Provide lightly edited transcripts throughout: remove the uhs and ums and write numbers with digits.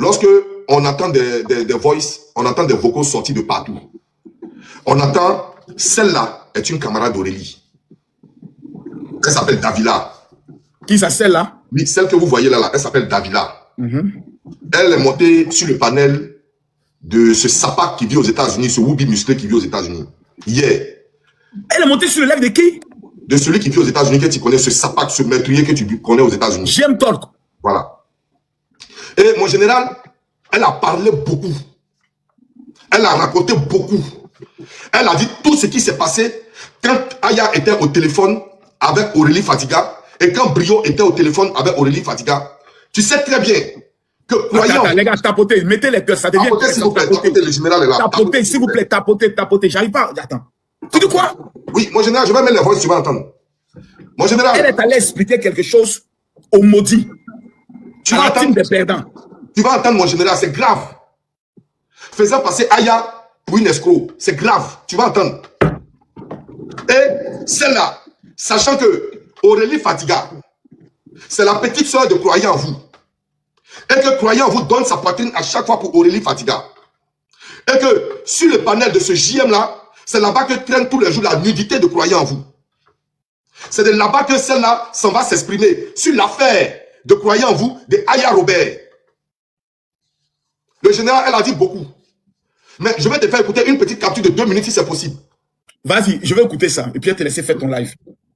lorsque on entend des voices, on entend des vocaux sortis de partout, on entend, celle-là est une camarade d'Aurélie. Elle s'appelle Davila. Qui ça, celle-là? Oui, celle que vous voyez là, elle s'appelle Davila. Elle est montée sur le panel de ce Sapak qui vit aux États-Unis, ce Woubi musclé qui vit aux États-Unis. Hier. Elle est montée sur le live de qui? De celui qui vit aux États-Unis, que tu connais, ce Sapak, ce meurtrier que tu connais aux États-Unis. J'aime Talk. Voilà. Et mon général, elle a parlé beaucoup. Elle a raconté beaucoup. Elle a dit tout ce qui s'est passé quand Aya était au téléphone avec Aurélie Fatiga et quand Brio était au téléphone avec Aurélie Fatiga. Tu sais très bien que croyant... Attends, les gars, tapotez, mettez les cœurs, ça devient... Tapotez, s'il vous plaît, tapotez, le général est là. Tapotez, s'il vous plaît, tapotez, j'arrive pas... Attends. Tu dis quoi? Oui, mon général, je vais mettre les voix, tu vas entendre. Mon général... Elle est allée expliquer quelque chose au maudit. Tu vas entendre des perdants. Tu vas entendre, mon général, c'est grave. Faisant passer Aya pour une escroc, c'est grave. Tu vas entendre. Et celle-là, sachant que Aurélie Fatiga, c'est la petite soeur de Croyant en vous. Et que Croyant en vous donne sa poitrine à chaque fois pour Aurélie Fatiga. Et que sur le panel de ce JM-là, c'est là-bas que traîne tous les jours la nudité de Croyant en vous. C'est de là-bas que celle-là s'en va s'exprimer sur l'affaire de Croyant en vous, de Aya Robert. Le général, elle a dit beaucoup. Mais je vais te faire écouter une petite capture de 2 minutes si c'est possible. Vas-y, je vais écouter ça. Et puis, te laisser faire ton live.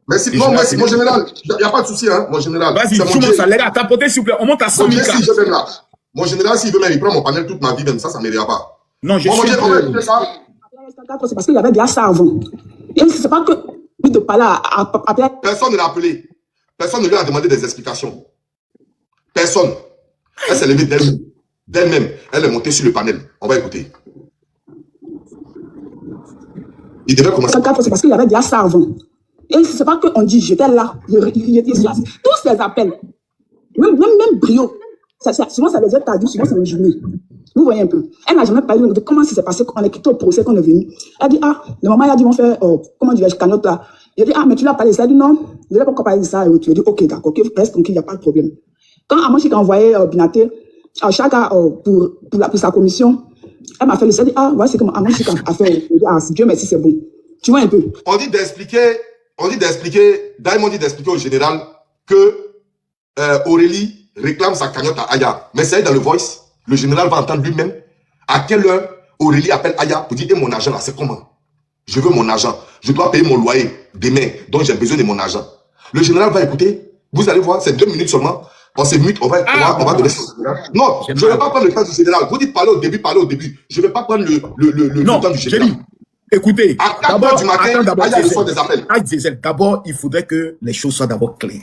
Merci. Non, merci, mon général. Il n'y a pas de souci, hein, mon général. Vas-y, tout le monde, ça, les gars, tapotez, s'il vous plaît. On monte à 100 000 si je vais là. Mon général, s'il veut même, il prend mon panel toute ma vie, même ça ne m'aidera pas. Non, je suis... C'est parce qu'il y avait déjà ça avant. Et c'est pas que lui de parler à... Personne ne l'a appelé. Personne ne lui a demandé des explications. Personne. Elle s'est levée d'elle-même. Elle est montée sur le panel. On va écouter. Il devait commencer. C'est parce qu'il y avait déjà ça avant. Et c'est pas qu'on dit, j'étais là. Tous ces appels. Même Brio. Souvent, ça les a tardés, souvent, c'est une journée. Vous voyez un peu. Elle n'a jamais parlé de comment ça s'est passé quand on est quitté au procès, qu'on est venu. Elle dit, ah, le maman, il a dit, on fait, comment dirais-je, cagnotte là. Il a dit, ah, mais tu l'as parlé. Elle a dit, non, je ne vais pas encore parler de ça. Et tu as dit, ok, d'accord, ok, reste tranquille, il n'y a pas de problème. Quand Amanchik a envoyé Binaté, Chaka pour sa commission, elle m'a fait le dit, ah, voilà ce que Amanchik a fait. Ah, Dieu merci, c'est bon. Tu vois un peu. On dit d'expliquer, Diamond dit d'expliquer au général que Aurélie réclame sa cagnotte à Aya. Mais c'est dans le voice, le général va entendre lui-même à quelle heure Aurélie appelle Aya pour dire, et mon argent là, c'est comment? Je veux mon argent. Je dois payer mon loyer demain, donc j'ai besoin de mon argent. Le général va écouter. Vous allez voir, c'est 2 minutes seulement. On se mute, on va donner ça. Non, je ne vais pas prendre le temps du général. Vous dites parler au début. Je ne vais pas prendre le temps du général. Écoutez, à 4 heures du matin, Aya reçoit des appels. D'abord, il faudrait que les choses soient d'abord claires.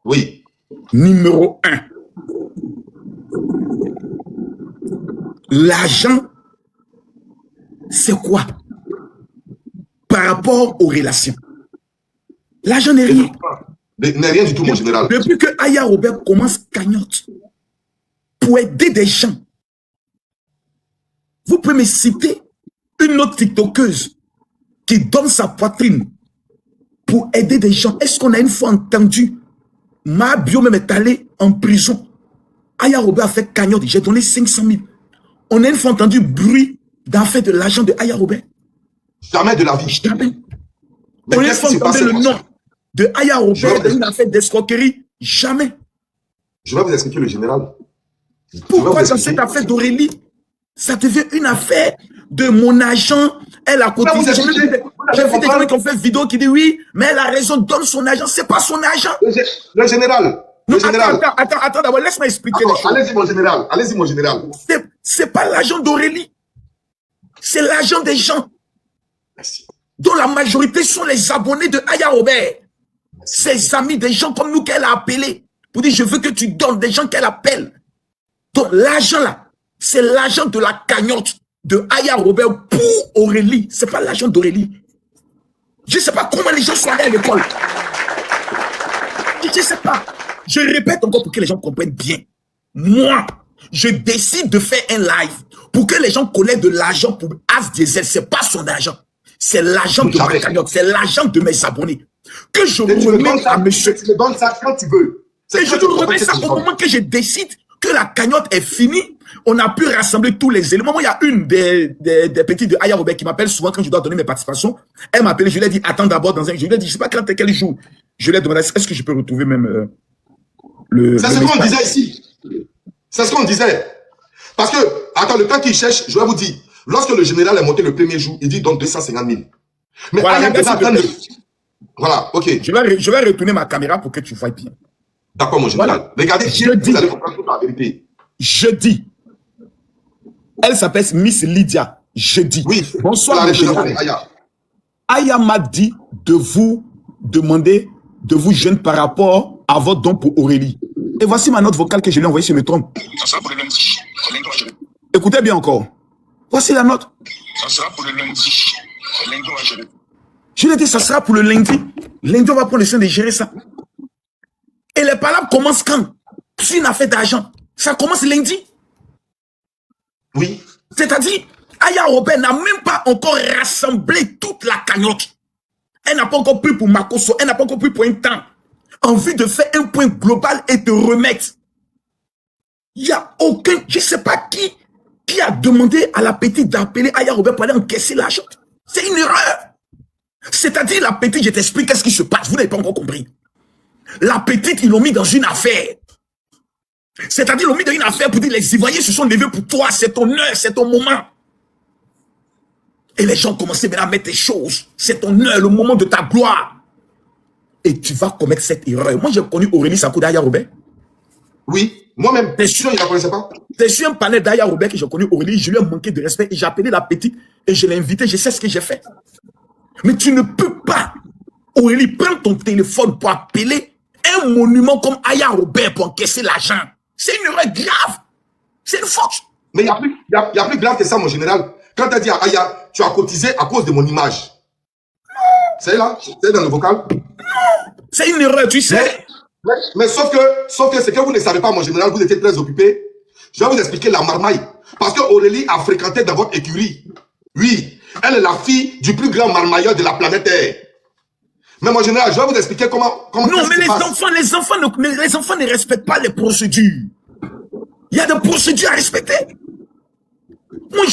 Oui. Numéro 1. L'argent, c'est quoi par rapport aux relations? L'argent n'est rien. N'est rien du tout, mon général. Depuis que Aya Robert commence cagnotte pour aider des gens, vous pouvez me citer une autre TikTokeuse qui donne sa poitrine pour aider des gens. Est-ce qu'on a une fois entendu Ma Bio même est allé en prison? Aya Robert a fait cagnotte, j'ai donné 500 000. On a une fois entendu bruit d'en fait de l'argent de Aya Robert? Jamais de la vie. Jamais. On a une fois entendu le nom de Aya Robert dans une affaire d'escroquerie? Jamais. Je vais vous expliquer, le général. Pourquoi dans cette affaire d'Aurélie, ça devient une affaire de mon agent? Elle a cotisé. J'ai vu des gens qui ont fait une vidéo qui disent oui, mais elle a raison, donne son argent. C'est pas son argent. Le général. Non, attends, d'abord, laisse-moi expliquer les choses. Allez-y, mon général. Allez-y, mon général. C'est pas l'argent d'Aurélie. C'est l'argent des gens. Merci. Dont la majorité sont les abonnés de Aya Robert. Ses amis, des gens comme nous qu'elle a appelés. Pour dire, je veux que tu donnes des gens qu'elle appelle. Donc, l'argent là, c'est l'argent de la cagnotte de Aya Robert pour Aurélie. C'est pas l'argent d'Aurélie. Je ne sais pas comment les gens sont allés à l'école. Je ne sais pas. Je répète encore pour que les gens comprennent bien. Moi, je décide de faire un live pour que les gens connaissent de l'argent pour As Diesel. Ce n'est pas son argent. C'est l'argent de ma cagnotte. C'est l'argent de mes abonnés. Que je remets à monsieur. Tu me donnes ça quand tu veux. Et je te remets ça au moment que je décide que la cagnotte est finie On a pu rassembler tous les éléments. Moi, il y a une des petites de Aya Robert qui m'appelle souvent quand je dois donner mes participations. Elle m'a appelé, je lui ai dit, attends d'abord dans un... Je lui ai dit, je sais pas quand quel jour. Je lui ai demandé, est-ce que je peux retrouver même le... C'est ce qu'on disait ici. C'est ce qu'on disait. Parce que, attends, le temps qu'il cherche, je vais vous dire, lorsque le général est monté le premier jour, il dit donc 250 000. Mais voilà, Aya devait attendre... Voilà, ok. Je vais retourner ma caméra pour que tu vois bien. D'accord, mon général. Voilà. Regardez, vous allez comprendre toute la vérité. Je dis. Elle s'appelle Miss Lydia. Je dis. Oui, bonsoir, la mon général. Aya m'a dit de vous demander de vous joindre par rapport à votre don pour Aurélie. Et voici ma note vocale que je lui ai envoyée sur le trompe. Ça sera pour le lundi. Écoutez bien encore. Voici la note. Ça sera pour le lundi. Lundi, on va gérer. Je lui ai dit, ça sera pour le lundi. Lundi, on va prendre le soin de gérer ça. Et les palabres commencent quand? C'est une affaire d'argent. Ça commence lundi. Oui. C'est-à-dire, Aya Robert n'a même pas encore rassemblé toute la cagnotte. Elle n'a pas encore pris pour Makoso, elle n'a pas encore pris pour un temps. Envie de faire un point global et de remettre. Il n'y a aucun, je ne sais pas qui a demandé à la petite d'appeler Aya Robert pour aller encaisser l'argent. C'est une erreur. C'est-à-dire, la petite, je t'explique qu'est-ce qui se passe. Vous n'avez pas encore compris. La petite, ils l'ont mis dans une affaire. C'est-à-dire, ils l'ont mis dans une affaire pour dire, les Ivoiriens se sont levés pour toi, c'est ton heure, c'est ton moment. Et les gens commençaient maintenant à mettre des choses. C'est ton heure, le moment de ta gloire. Et tu vas commettre cette erreur. Moi, j'ai connu Aurélie Sanko d'Aya Robert. Oui, moi-même. T'es sûr, il ne la connaissait pas? T'es sur un panel d'Aya Robert que j'ai connu Aurélie, je lui ai manqué de respect et j'ai appelé la petite et je l'ai invitée, je sais ce que j'ai fait. Mais tu ne peux pas, Aurélie, prendre ton téléphone pour appeler un monument comme Aya Robert pour encaisser l'argent. C'est une erreur grave. C'est une faute. Mais il y a plus grave que ça, mon général. Quand tu as dit à Aya, tu as cotisé à cause de mon image. C'est là? C'est dans le vocal? C'est une erreur, tu sais. Mais sauf que c'est que vous ne savez pas, mon général, vous étiez très occupé. Je vais vous expliquer la marmaille. Parce que Aurélie a fréquenté dans votre écurie. Oui, elle est la fille du plus grand marmailleur de la planète Terre. Mais mon général, je vais vous expliquer comment non, mais les enfants ne respectent pas les procédures. Il y a des procédures à respecter. Moi,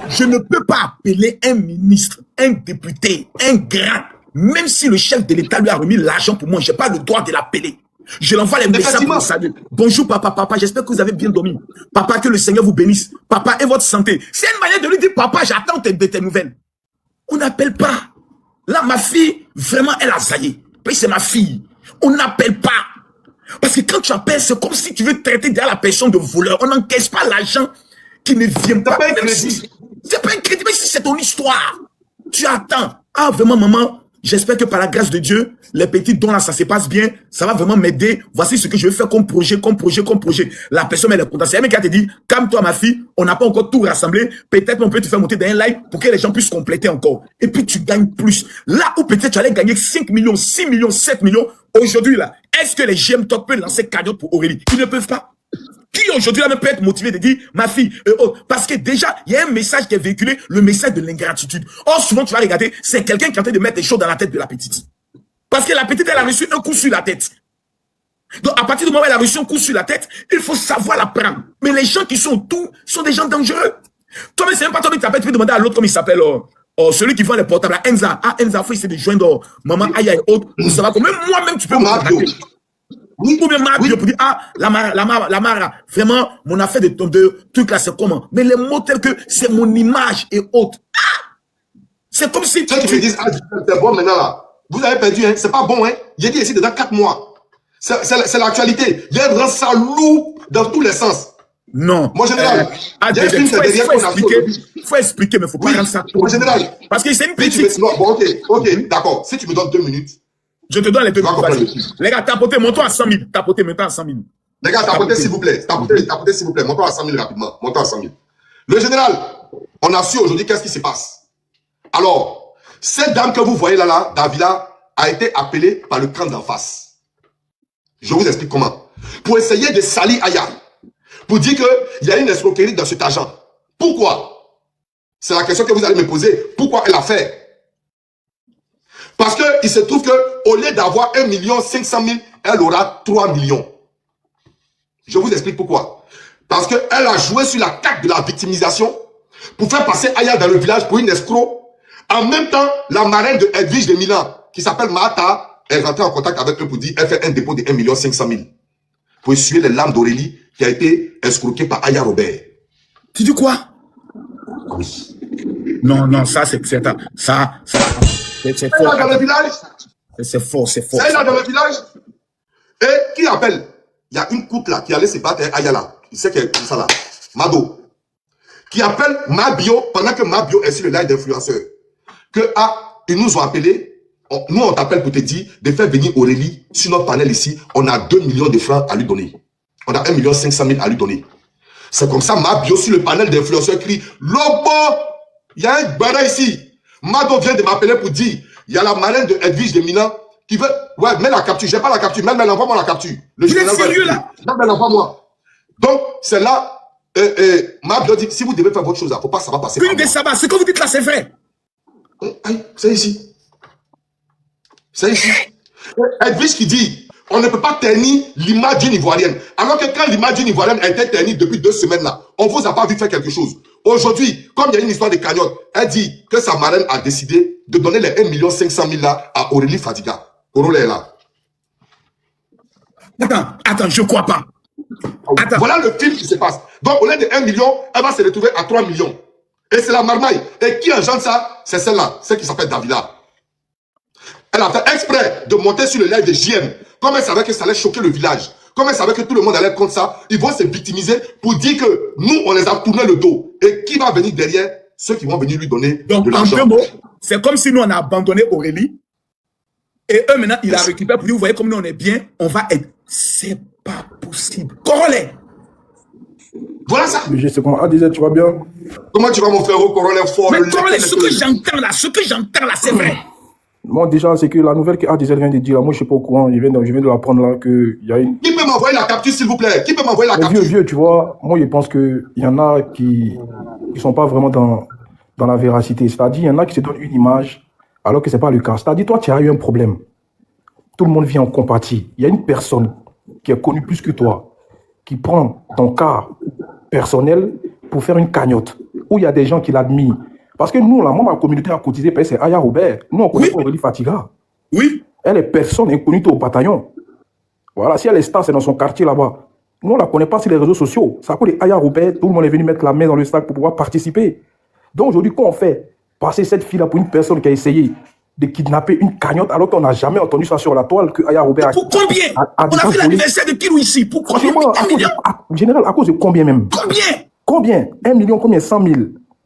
je ne peux pas appeler un ministre, un député, un grand, même si le chef de l'État lui a remis l'argent pour moi, je n'ai pas le droit de l'appeler. Je l'envoie les messages pour le salut. Bonjour papa, j'espère que vous avez bien dormi. Papa, que le Seigneur vous bénisse. Papa, et votre santé. C'est une manière de lui dire, papa, j'attends tes nouvelles. On n'appelle pas. Là, ma fille, vraiment, elle a zaillé. Puis c'est ma fille. On n'appelle pas. Parce que quand tu appelles, c'est comme si tu veux traiter derrière la personne de voleur. On n'encaisse pas l'argent qui ne vient pas. C'est pas un crédit. C'est pas un crédit, mais c'est ton histoire. Tu attends. Ah, vraiment, maman, j'espère que par la grâce de Dieu, les petits dons là, ça se passe bien. Ça va vraiment m'aider. Voici ce que je vais faire comme projet. La personne, elle est contente. C'est elle qui a te dit, calme-toi, ma fille. On n'a pas encore tout rassemblé. Peut-être on peut te faire monter dans un live pour que les gens puissent compléter encore. Et puis, tu gagnes plus. Là où peut-être tu allais gagner 5 millions, 6 millions, 7 millions. Aujourd'hui, là, est-ce que les GM Talk peuvent lancer cagnotte pour Aurélie? Ils ne peuvent pas. Qui aujourd'hui là même peut être motivé de dire, ma fille, parce que déjà, il y a un message qui est véhiculé, le message de l'ingratitude. Or, souvent, tu vas regarder, c'est quelqu'un qui est en train de mettre des choses dans la tête de la petite. Parce que la petite, elle a reçu un coup sur la tête. Donc, à partir du moment où elle a reçu un coup sur la tête, il faut savoir la prendre. Mais les gens qui sont autour sont des gens dangereux. Toi, mais c'est même pas toi qui t'appelles, tu peux demander à l'autre comme il s'appelle, celui qui vend les portables, Enza. Ah, Enza, faut essayer de joindre maman Aya et autres. Ça va comme même moi-même, tu peux me contacter. Oui, ou bien Mario pour dire, ah, la Mara, vraiment, mon affaire de truc là, c'est comment? Mais les mots tels que c'est mon image et autres. Ah! C'est comme si ceux qui me disent, ah, c'est bon maintenant là. Vous avez perdu, hein. C'est pas bon, hein. J'ai dit ici dans 4 mois. C'est l'actualité. Il rend ça lourd dans tous les sens. Non. Mon général, faut expliquer, mais faut pas rendre ça. Mon général. Parce que c'est une petite. Non, bon, ok, d'accord. Si tu me donnes 2 minutes. Je te donne les 2 minutes. Les gars, tapotez, montons à 100 000. Tapotez maintenant à 100 000. Les gars, tapotez s'il vous plaît. Tapotez s'il vous plaît. Montons à 100 000 rapidement. Montons à 100 000. Le général, on a su aujourd'hui qu'est-ce qui se passe. Alors, cette dame que vous voyez là, Davila, a été appelée par le camp d'en face. Je vous explique comment. Pour essayer de salir Aya. Pour dire qu'il y a une escroquerie dans cet argent. Pourquoi? C'est la question que vous allez me poser. Pourquoi elle a fait? Parce qu'il se trouve qu'au lieu d'avoir 1 500 000, elle aura 3 millions. Je vous explique pourquoi. Parce qu'elle a joué sur la carte de la victimisation pour faire passer Aya dans le village pour une escroc. En même temps, la marraine de Edwige de Milan, qui s'appelle Mahata, est rentrée en contact avec eux pour dire elle fait un dépôt de 1 500 000 pour essuyer les larmes d'Aurélie qui a été escroquée par Aya Robert. Tu dis quoi? Oui. Non, ça, c'est fort. C'est là dans le village. C'est fort. C'est là dans le village. Et qui appelle? Il y a une couple là qui allait se battre avec Aya là. Il sait que c'est ça là. Mado. Qui appelle Mabio pendant que Mabio est sur le live d'influenceur. Ils nous ont appelé. Nous, on t'appelle pour te dire de faire venir Aurélie sur notre panel ici. On a 2 millions de francs à lui donner. On a 1 500 000 à lui donner. C'est comme ça, Mabio sur le panel d'influenceurs crie Lobo, il y a un barra ici. Mado vient de m'appeler pour dire il y a la marraine de Edwige de Milan qui veut. Ouais, mets la capture. J'ai pas la capture. Mais envoie-moi la capture. Vous êtes sérieux là? Mais envoie-moi. Donc, c'est là. Mabio dit si vous devez faire votre chose, il ne faut pas, ça va passer. Une des sabbats, ce que vous dites là, c'est vrai. C'est ici. C'est ici. Edwige qui dit on ne peut pas ternir l'image d'une Ivoirienne. Alors que quand l'image d'une Ivoirienne a été ternie depuis 2 semaines là, on vous a pas vu faire quelque chose. Aujourd'hui, comme il y a une histoire de cagnotte, elle dit que sa marraine a décidé de donner les 1 500 000 là à Aurélie Fadiga. Aurélie est là. Attends, je crois pas. Attends. Voilà le film qui se passe. Donc, au lieu de 1 million, elle va se retrouver à 3 millions. Et c'est la marmaille. Et qui engendre ça? C'est celle-là, celle qui s'appelle Davila. Elle a fait exprès de monter sur le live de JM. Comme elle savait que ça allait choquer le village. Comme elle savait que tout le monde allait contre ça, ils vont se victimiser pour dire que nous, on les a tourné le dos. Et qui va venir derrière? Ceux qui vont venir lui donner donc, de l'argent. En deux mots, c'est comme si nous, on a abandonné Aurélie. Et eux, maintenant, ils la récupèrent pour dire, vous voyez comme nous, on est bien, on va être... C'est pas possible. Corollaire. Voilà ça. Mais je sais comment. Adizel, tu vas bien? Comment tu vas, mon frère, au Corollaire fort? Mais Corollaire, ce que j'entends là, c'est vrai. Moi, déjà, c'est que la nouvelle que Adizel vient de dire, moi, je suis pas au courant. Je viens de l'apprendre là, qu'il y a une... Qui peut m'envoyer la capture, s'il vous plaît? Qui peut m'envoyer la capture? Vieux, tu vois, moi, je pense qu'il y en a qui sont pas vraiment dans la véracité. C'est-à-dire, il y en a qui se donnent une image, alors que c'est pas le cas. C'est-à-dire, toi, tu as eu un problème. Tout le monde vient en compatie. Il y a une personne qui est connue plus que toi, qui prend ton cas personnel pour faire une cagnotte, où il y a des gens qui l'admirent. Parce que nous, là, moi, ma communauté a cotisé, parce que c'est Aya Robert. Nous, on connaît pas Aurélie Fadiga. Oui. Elle est personne inconnue au bataillon. Voilà, si elle est star, c'est dans son quartier là-bas. Nous, on la connaît pas sur les réseaux sociaux. Ça coûte Aya Robert, tout le monde est venu mettre la main dans le sac pour pouvoir participer. Donc aujourd'hui, quand on fait passer cette fille-là pour une personne qui a essayé de kidnapper une cagnotte, alors qu'on n'a jamais entendu ça sur la toile, que Aya Robert pour combien? On a fait l'anniversaire de Kilou ici. Pour combien? En général, à cause de combien même? Combien? 1 million, combien? 100 000.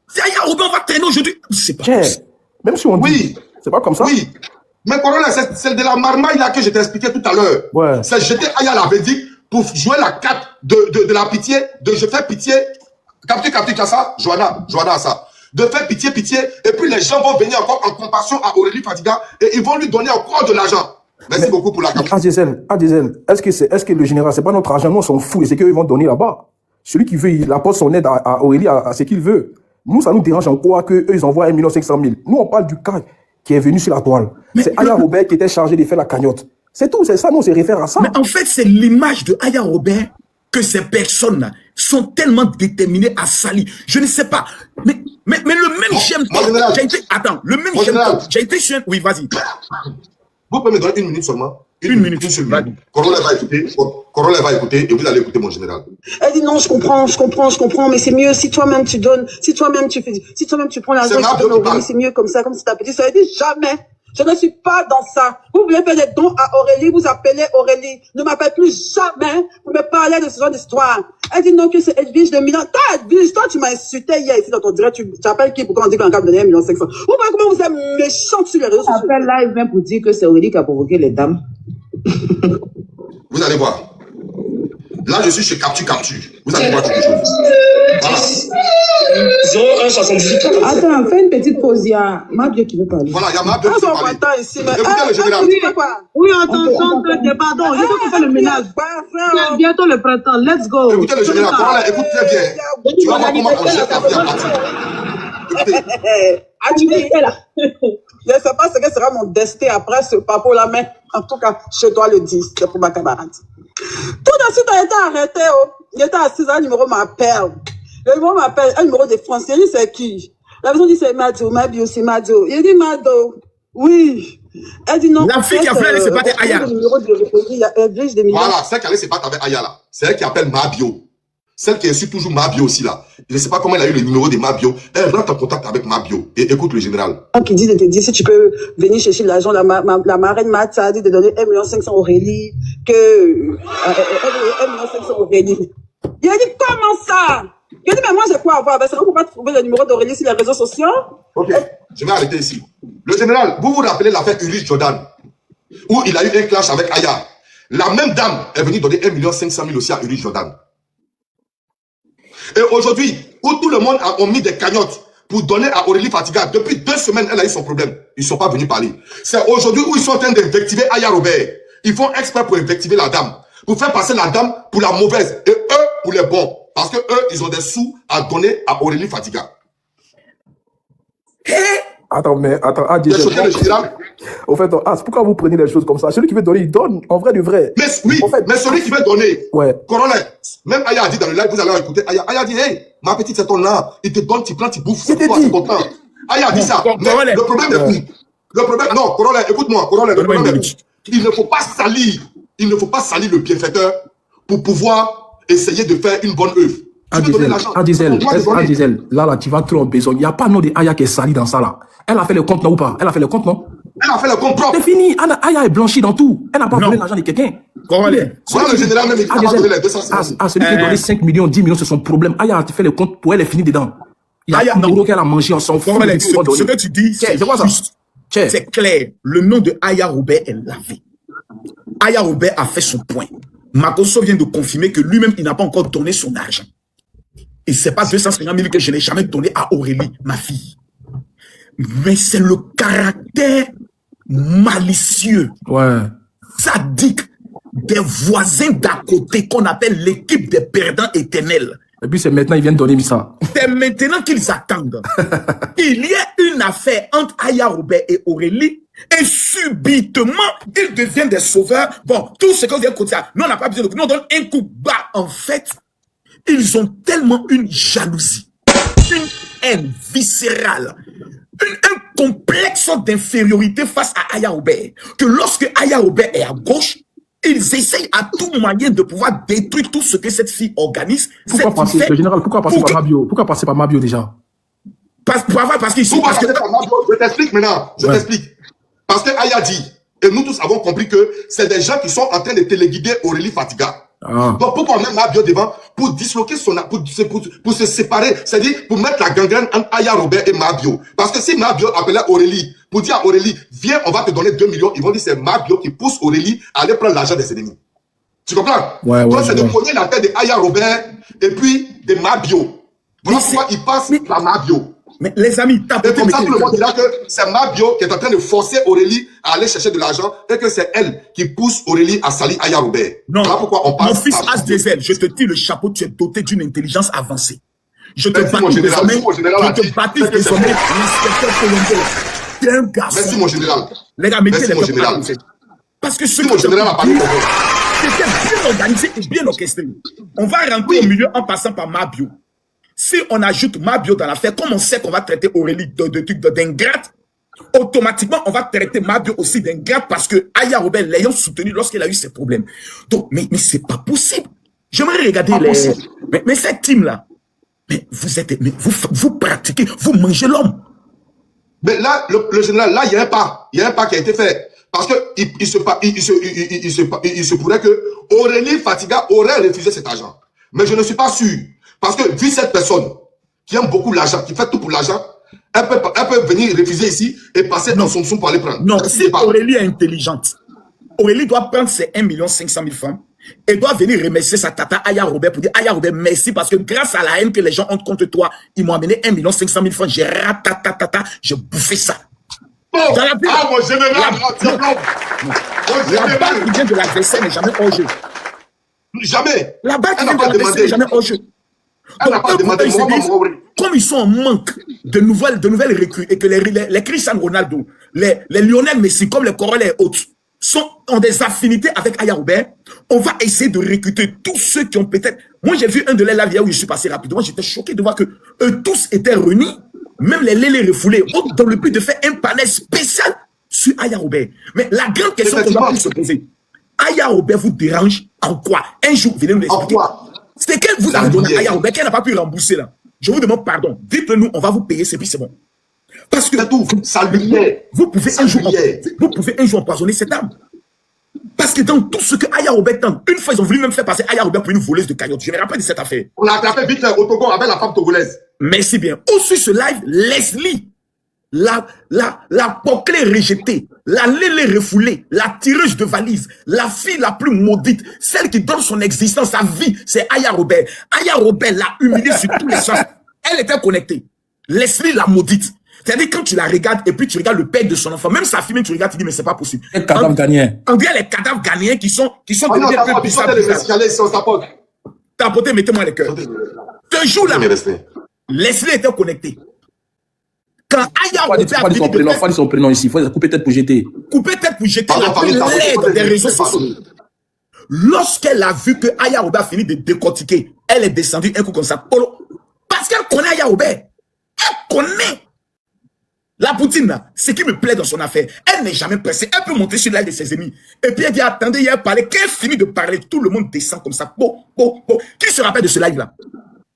C'est Aya Robert, on va traîner aujourd'hui. C'est pas possible. Même si on dit, c'est pas comme ça. Oui. Mais Corollaire, c'est celle de la marmaille là que je t'ai expliqué tout à l'heure. Ouais. C'est jeter Aya la Védique pour jouer la carte de la pitié, de je fais pitié. Capture, tu as ça? Joanna a ça. De faire pitié, et puis les gens vont venir encore en compassion à Aurélie Fadiga et ils vont lui donner encore de l'argent. Merci beaucoup pour la capture. Adizel, est-ce que le général, c'est pas notre argent? Nous, on s'en fout et c'est qu'ils vont donner là-bas. Celui qui veut, il apporte son aide à Aurélie, à ce qu'il veut. Nous, ça nous dérange en quoi qu'eux, ils envoient 1 500 000. Nous, on parle du cas qui est venu sur la toile. C'est Aya Robert qui était chargé de faire la cagnotte. C'est tout, c'est ça, nous, on se réfère à ça. Mais en fait, c'est l'image de Aya Robert que ces personnes-là sont tellement déterminées à salir. Je ne sais pas. Mais le même j'aime pas. Attends, le même j'aime pas. J'ai été sur... Oui, vas-y. Vous pouvez me donner 1 minute seulement? Une minute. Corollaire va écouter et vous allez écouter mon général. Elle dit non, je comprends, mais c'est mieux si toi-même tu donnes, si toi-même tu prends l'argent et tu donnes à Aurélie, c'est mieux comme ça ta petite soeur. Elle dit jamais. Je ne suis pas dans ça. Vous voulez faire des dons à Aurélie, vous appelez Aurélie. Ne m'appelle plus jamais pour me parler de ce genre d'histoire. Elle dit non, que c'est Edwige de Milan. Edwige, toi, tu m'as insulté hier ici dans ton direct. Tu appelles qui pour qu'on dit qu'on a capable de donner 1 500 000. Vous voyez comment vous êtes méchants sur les réseaux sociaux. Appelle là, il vient pour dire que c'est Aurélie qui a provoqué les dames. Vous allez voir. Là, je suis chez Capture. Vous allez voir quelque chose. Voilà. 0178. Attends, fais une petite pause. Il y a Mabio qui veut parler. Voilà, il y a Mabio qui veut parler. Écoutez le général. Oui, attention, pardon. Je veux qu'on fasse le ménage. C'est bientôt le printemps. Let's go. Écoutez le général. Voilà, écoute très bien. Tu vas voir comment on jette la vie à partir. Je ne sais pas ce que sera mon destin après ce papo là, mais en tout cas, je dois le dire. C'est pour ma camarade. Tout de suite, on était arrêté. Oh. Il était assis, un numéro m'appelle. Le numéro m'appelle, un numéro de France. Il dit, c'est qui? La personne dit, c'est Mado, Mabio, c'est Mado. Il dit, Mado, oui. Elle dit, non. La fille qui a fait, c'est pas des Aya. Voilà, celle qui allait se battre avec Aya là. C'est elle qui appelle Mabio. Celle qui insulte toujours Mabio aussi là. Je ne sais pas comment elle a eu le numéro de Mabio. Elle rentre en contact avec Mabio. Et écoute le général. Qui dit de te dire si tu peux venir chercher l'argent, la marraine Mata dit de donner 1,5 million Aurélie, que 1,5 million Aurélie. Il a dit comment ça? Il a dit mais moi j'ai quoi avoir avec ça? On ne peut pas trouver le numéro d'Aurélie sur les réseaux sociaux? Ok, je vais arrêter ici. Le général, vous vous rappelez l'affaire Ulysse Jordan, où il a eu un clash avec Aya. La même dame est venue donner 1,5 million aussi à Ulysse Jordan. Et aujourd'hui, où tout le monde a mis des cagnottes pour donner à Aurélie Fatiga, depuis 2 semaines, elle a eu son problème. Ils ne sont pas venus parler. C'est aujourd'hui où ils sont en train d'invectiver Aya Robert. Ils font exprès pour invectiver la dame, pour faire passer la dame pour la mauvaise et eux pour les bons. Parce que eux, ils ont des sous à donner à Aurélie Fatiga. Attends, au fait, pourquoi vous prenez les choses comme ça? Celui qui veut donner, il donne, en vrai de vrai. Mais oui, en fait, mais celui qui veut donner, ouais. Corollaire, même Aya a dit dans le live, vous allez écouter, Aya a dit, hey, ma petite, c'est ton là, il te donne, tu prends, tu bouffes, c'est toi, c'est content. Aya a dit ça, mais le problème est où? Le problème, non, Corollaire, écoute-moi, Corollaire, le problème est où? Il ne faut pas salir le bienfaiteur pour pouvoir essayer de faire une bonne œuvre. Adizel, là, tu vas trop en besoin. Il n'y a pas nom de Aya qui est sali dans ça, là. Elle a fait le compte, non, ou pas? Elle a fait le compte, non? Elle a fait le compte propre. C'est fini. Aya est blanchie dans tout. Elle n'a pas volé l'argent de quelqu'un. Voilà le général même, il a pas donné les 250. Celui qui a donné 5 millions, 10 millions, c'est son problème. Aya a fait le compte pour elle, est finie dedans. Il y a un euro qu'elle a mangé, on s'en fout. Ce que tu dis, c'est juste. C'est clair. Le nom de Aya Robert est lavé. Aya Robert a fait son point. Makoso vient de confirmer que lui-même, il n'a pas encore donné son argent. Et c'est pas 250 000 que je n'ai jamais donné à Aurélie, ma fille. Mais c'est le caractère malicieux, sadique des voisins d'à côté qu'on appelle l'équipe des perdants éternels. Et puis c'est maintenant qu'ils viennent donner ça. C'est maintenant qu'ils attendent. Il y a une affaire entre Aya Robert et Aurélie et subitement, ils deviennent des sauveurs. Bon, tout ce qu'on vient de côté, nous on n'a pas besoin de... Nous on donne un coup bas. En fait, ils ont tellement une jalousie, une haine viscérale, un complexe d'infériorité face à Aya Robert, que lorsque Aya Robert est à gauche, ils essayent à tout moyen de pouvoir détruire tout ce que cette fille organise. Pourquoi passer, le général, pourquoi passer par Mabio? Pourquoi passer par Mabio déjà? Parce qu'ils sont... Je t'explique maintenant, je t'explique. Parce que Aya dit, et nous tous avons compris que c'est des gens qui sont en train de téléguider Aurélie Fatiga. Donc pourquoi même Mabio devant? Pour disloquer son... Pour se séparer, c'est-à-dire pour mettre la gangrène entre Aya Robert et Mabio. Parce que si Mabio appelait Aurélie, pour dire à Aurélie, viens, on va te donner 2 millions, ils vont dire c'est Mabio qui pousse Aurélie à aller prendre l'argent des ennemis. Tu comprends? Donc c'est de cogner la tête de Aya Robert et puis de Mabio. Voilà pourquoi il passe par Mabio. Mais les amis, et comme ça, tout le monde dira que c'est Mabio qui est en train de forcer Aurélie à aller chercher de l'argent et que c'est elle qui pousse Aurélie à salir Aya Robert. Non, voilà pourquoi on passe. Mon fils Asdezel, je te tire le chapeau, tu es doté d'une intelligence avancée. Je te baptise désormais l'inspecteur Colombo. Tu es un garçon. Merci mon général. Les gars, mettez les général. Parce que ce que mon général a parlé c'était bien organisé et bien orchestré. On va rentrer au milieu en passant par Mabio. Si on ajoute Mabio dans l'affaire, comme on sait qu'on va traiter Aurélie d'ingrate, automatiquement, on va traiter Mabio aussi d'ingrate parce que Aya Robert l'ayant soutenu lorsqu'elle a eu ses problèmes. Donc, mais c'est pas possible. J'aimerais regarder mais cette team-là, mais vous pratiquez, vous mangez l'homme. Mais là, le général, là, il y a un pas. Il y a un pas qui a été fait. Parce que il se pourrait que Aurélie Fatiga aurait refusé cet argent. Mais je ne suis pas sûr. Parce que vu cette personne qui aime beaucoup l'argent, qui fait tout pour l'argent, elle peut venir refuser ici et passer dans son son pour aller prendre. Non, si Aurélie est intelligente, Aurélie doit prendre ses 1 500 000 francs et doit venir remercier sa tata Aya Robert pour dire Aya Robert, merci parce que grâce à la haine que les gens ont contre toi, ils m'ont amené 1 500 000 francs. J'ai ratatatata, j'ai bouffé ça. Oh, mon général, la balle qui vient de l'adversaire n'est jamais hors jeu. Jamais. La balle qui vient de l'adversaire n'est jamais hors jeu. Comme ils sont en manque de nouvelles recrues et que les Cristiano Ronaldo, les Lionel Messi, comme les Corolla et autres, ont des affinités avec Aya Robert, on va essayer de recruter tous ceux qui ont peut-être... Moi, j'ai vu un de les lives où je suis passé rapidement, j'étais choqué de voir que eux tous étaient réunis, même les lélés refoulés, dans le but de faire un panel spécial sur Aya Robert. Mais la grande question qu'on doit se poser, Aya Robert vous dérange en quoi? Un jour, venez nous l'expliquer. C'est qu'elle vous a donné Aya Robert, qu'elle n'a pas pu rembourser là. Je vous demande pardon. Dites-le nous, on va vous payer, c'est puis c'est bon. Parce que vous pouvez un jour empoisonner cette âme. Parce que dans tout ce que Aya Robert tente, une fois ils ont voulu même faire passer Aya Robert pour une voleuse de cagnotte. Je me rappelle de cette affaire. On l'a attrapé vite au Togo avec la femme togolaise. Merci bien. Au-dessus ce live, Leslie, la poclée rejetée, la lélé refoulée, la tireuse de valise, la fille la plus maudite, celle qui donne son existence, sa vie, c'est Aya Robert. Aya Robert l'a humiliée sur tous les sens. Elle était connectée. Leslie la maudite. C'est-à-dire quand tu la regardes et puis tu regardes le père de son enfant, même sa fille, même tu regardes, tu dis mais c'est pas possible. Les cadavres ghanéens. On dirait les cadavres ghanéens qui sont devenus un peu bizarres. Tapoter, mettez-moi les cœurs. Ce jour-là, Leslie était connectée. Quand Aya Robert a dit son prénom ici, il faut couper tête pour jeter. Couper tête pour jeter la plus laide des réseaux sociaux. Lorsqu'elle a vu que Aya Robert a fini de décortiquer, elle est descendue un coup comme ça. Parce qu'elle connaît Aya Robert. Elle connaît. La Poutine, là, ce qui me plaît dans son affaire, elle n'est jamais pressée. Elle peut monter sur l'aile de ses ennemis. Et puis elle dit, attendez, il a parlé. Quand elle finit de parler, tout le monde descend comme ça. Qui se rappelle de ce live-là?